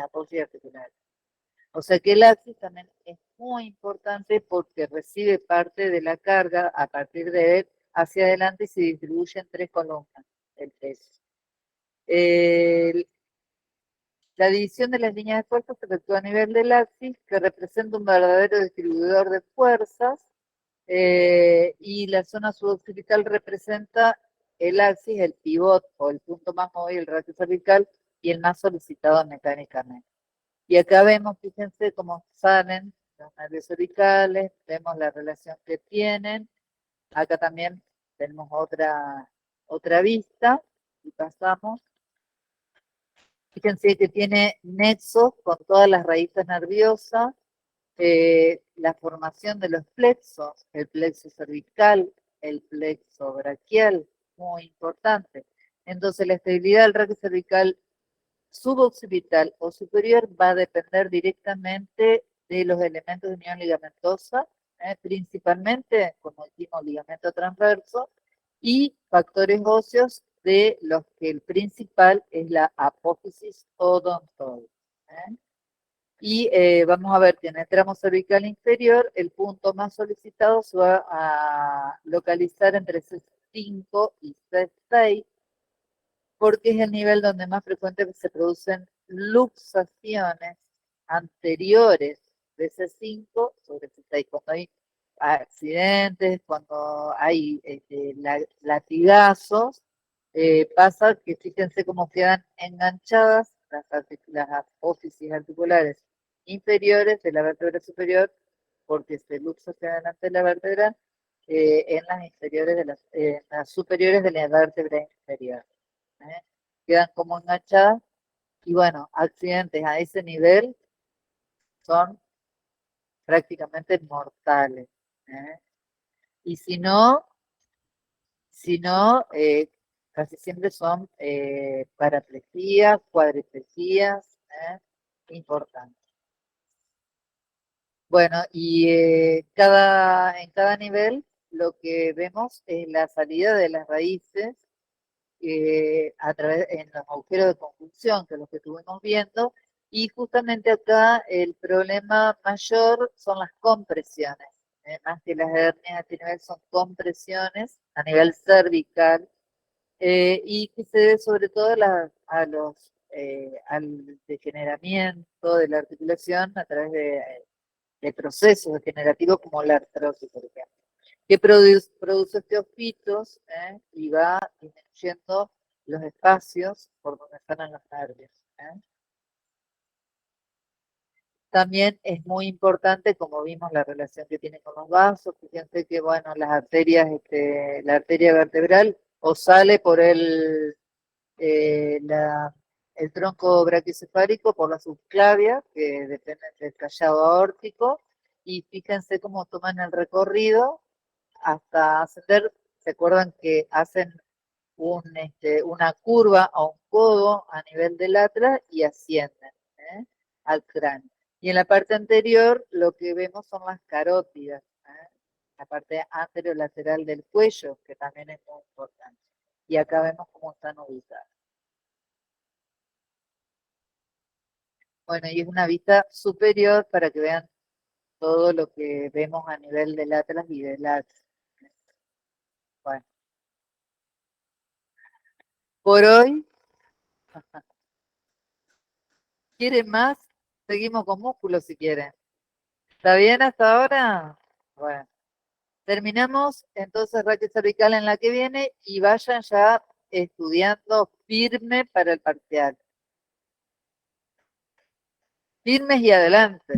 apófisis articulares. O sea que el axis también es muy importante porque recibe parte de la carga a partir de él hacia adelante y se distribuye en tres columnas el peso. La división de las líneas de fuerza se efectúa a nivel del axis, que representa un verdadero distribuidor de fuerzas, y la zona suboccipital representa el axis, el pivot o el punto más móvil, el raquis cervical, y el más solicitado mecánicamente. Y acá vemos, fíjense cómo salen los nervios cervicales, vemos la relación que tienen. Acá también tenemos otra otra vista, y pasamos. Fíjense que tiene nexos con todas las raíces nerviosas, la formación de los plexos, el plexo cervical, el plexo braquial, muy importante. Entonces la estabilidad del raquis cervical suboccipital o superior va a depender directamente de los elementos de unión ligamentosa, principalmente, como dijimos, ligamento transverso, y factores óseos de los que el principal es la apófisis odontoide. Y vamos a ver que en el tramo cervical inferior el punto más solicitado se va a localizar entre C5 y C6, porque es el nivel donde más frecuentemente se producen luxaciones anteriores de C5 sobre C6. Cuando hay accidentes, cuando hay latigazos, pasa que fíjense cómo quedan enganchadas las apófisis articulares inferiores de la vértebra superior, porque se luxa hacia adelante de la vértebra, en las inferiores las superiores de la vértebra inferior. Quedan como enganchadas, y bueno, accidentes a ese nivel son prácticamente mortales. Y si no, casi siempre son paraplejías, cuadriplejías, importantes. Bueno, y en cada nivel lo que vemos es la salida de las raíces a través en los agujeros de conjunción, que es lo que estuvimos viendo, y justamente acá el problema mayor son las compresiones, más que las hernias a este nivel son compresiones a nivel cervical, y que se debe sobre todo al degeneramiento de la articulación a través de procesos degenerativos como la artrosis, por ejemplo, que produce osteofitos, y va disminuyendo los espacios por donde están los nervios. También es muy importante, como vimos, la relación que tiene con los vasos. Fíjense que, bueno, las arterias, la arteria vertebral o sale por el tronco brachiocefálico, por la subclavia, que depende del callado aórtico, y fíjense cómo toman el recorrido hasta ascender. ¿Se acuerdan que hacen una curva a un codo a nivel del atlas y ascienden al cráneo? Y en la parte anterior lo que vemos son las carótidas, la parte anterolateral del cuello, que también es muy importante. Y acá vemos cómo están ubicadas. Bueno, y es una vista superior para que vean todo lo que vemos a nivel del atlas y del axis. Bueno, por hoy, ¿quieren más? Seguimos con músculos si quieren. ¿Está bien hasta ahora? Bueno, terminamos entonces raquis cervical en la que viene, y vayan ya estudiando firme para el parcial. Firmes y adelante.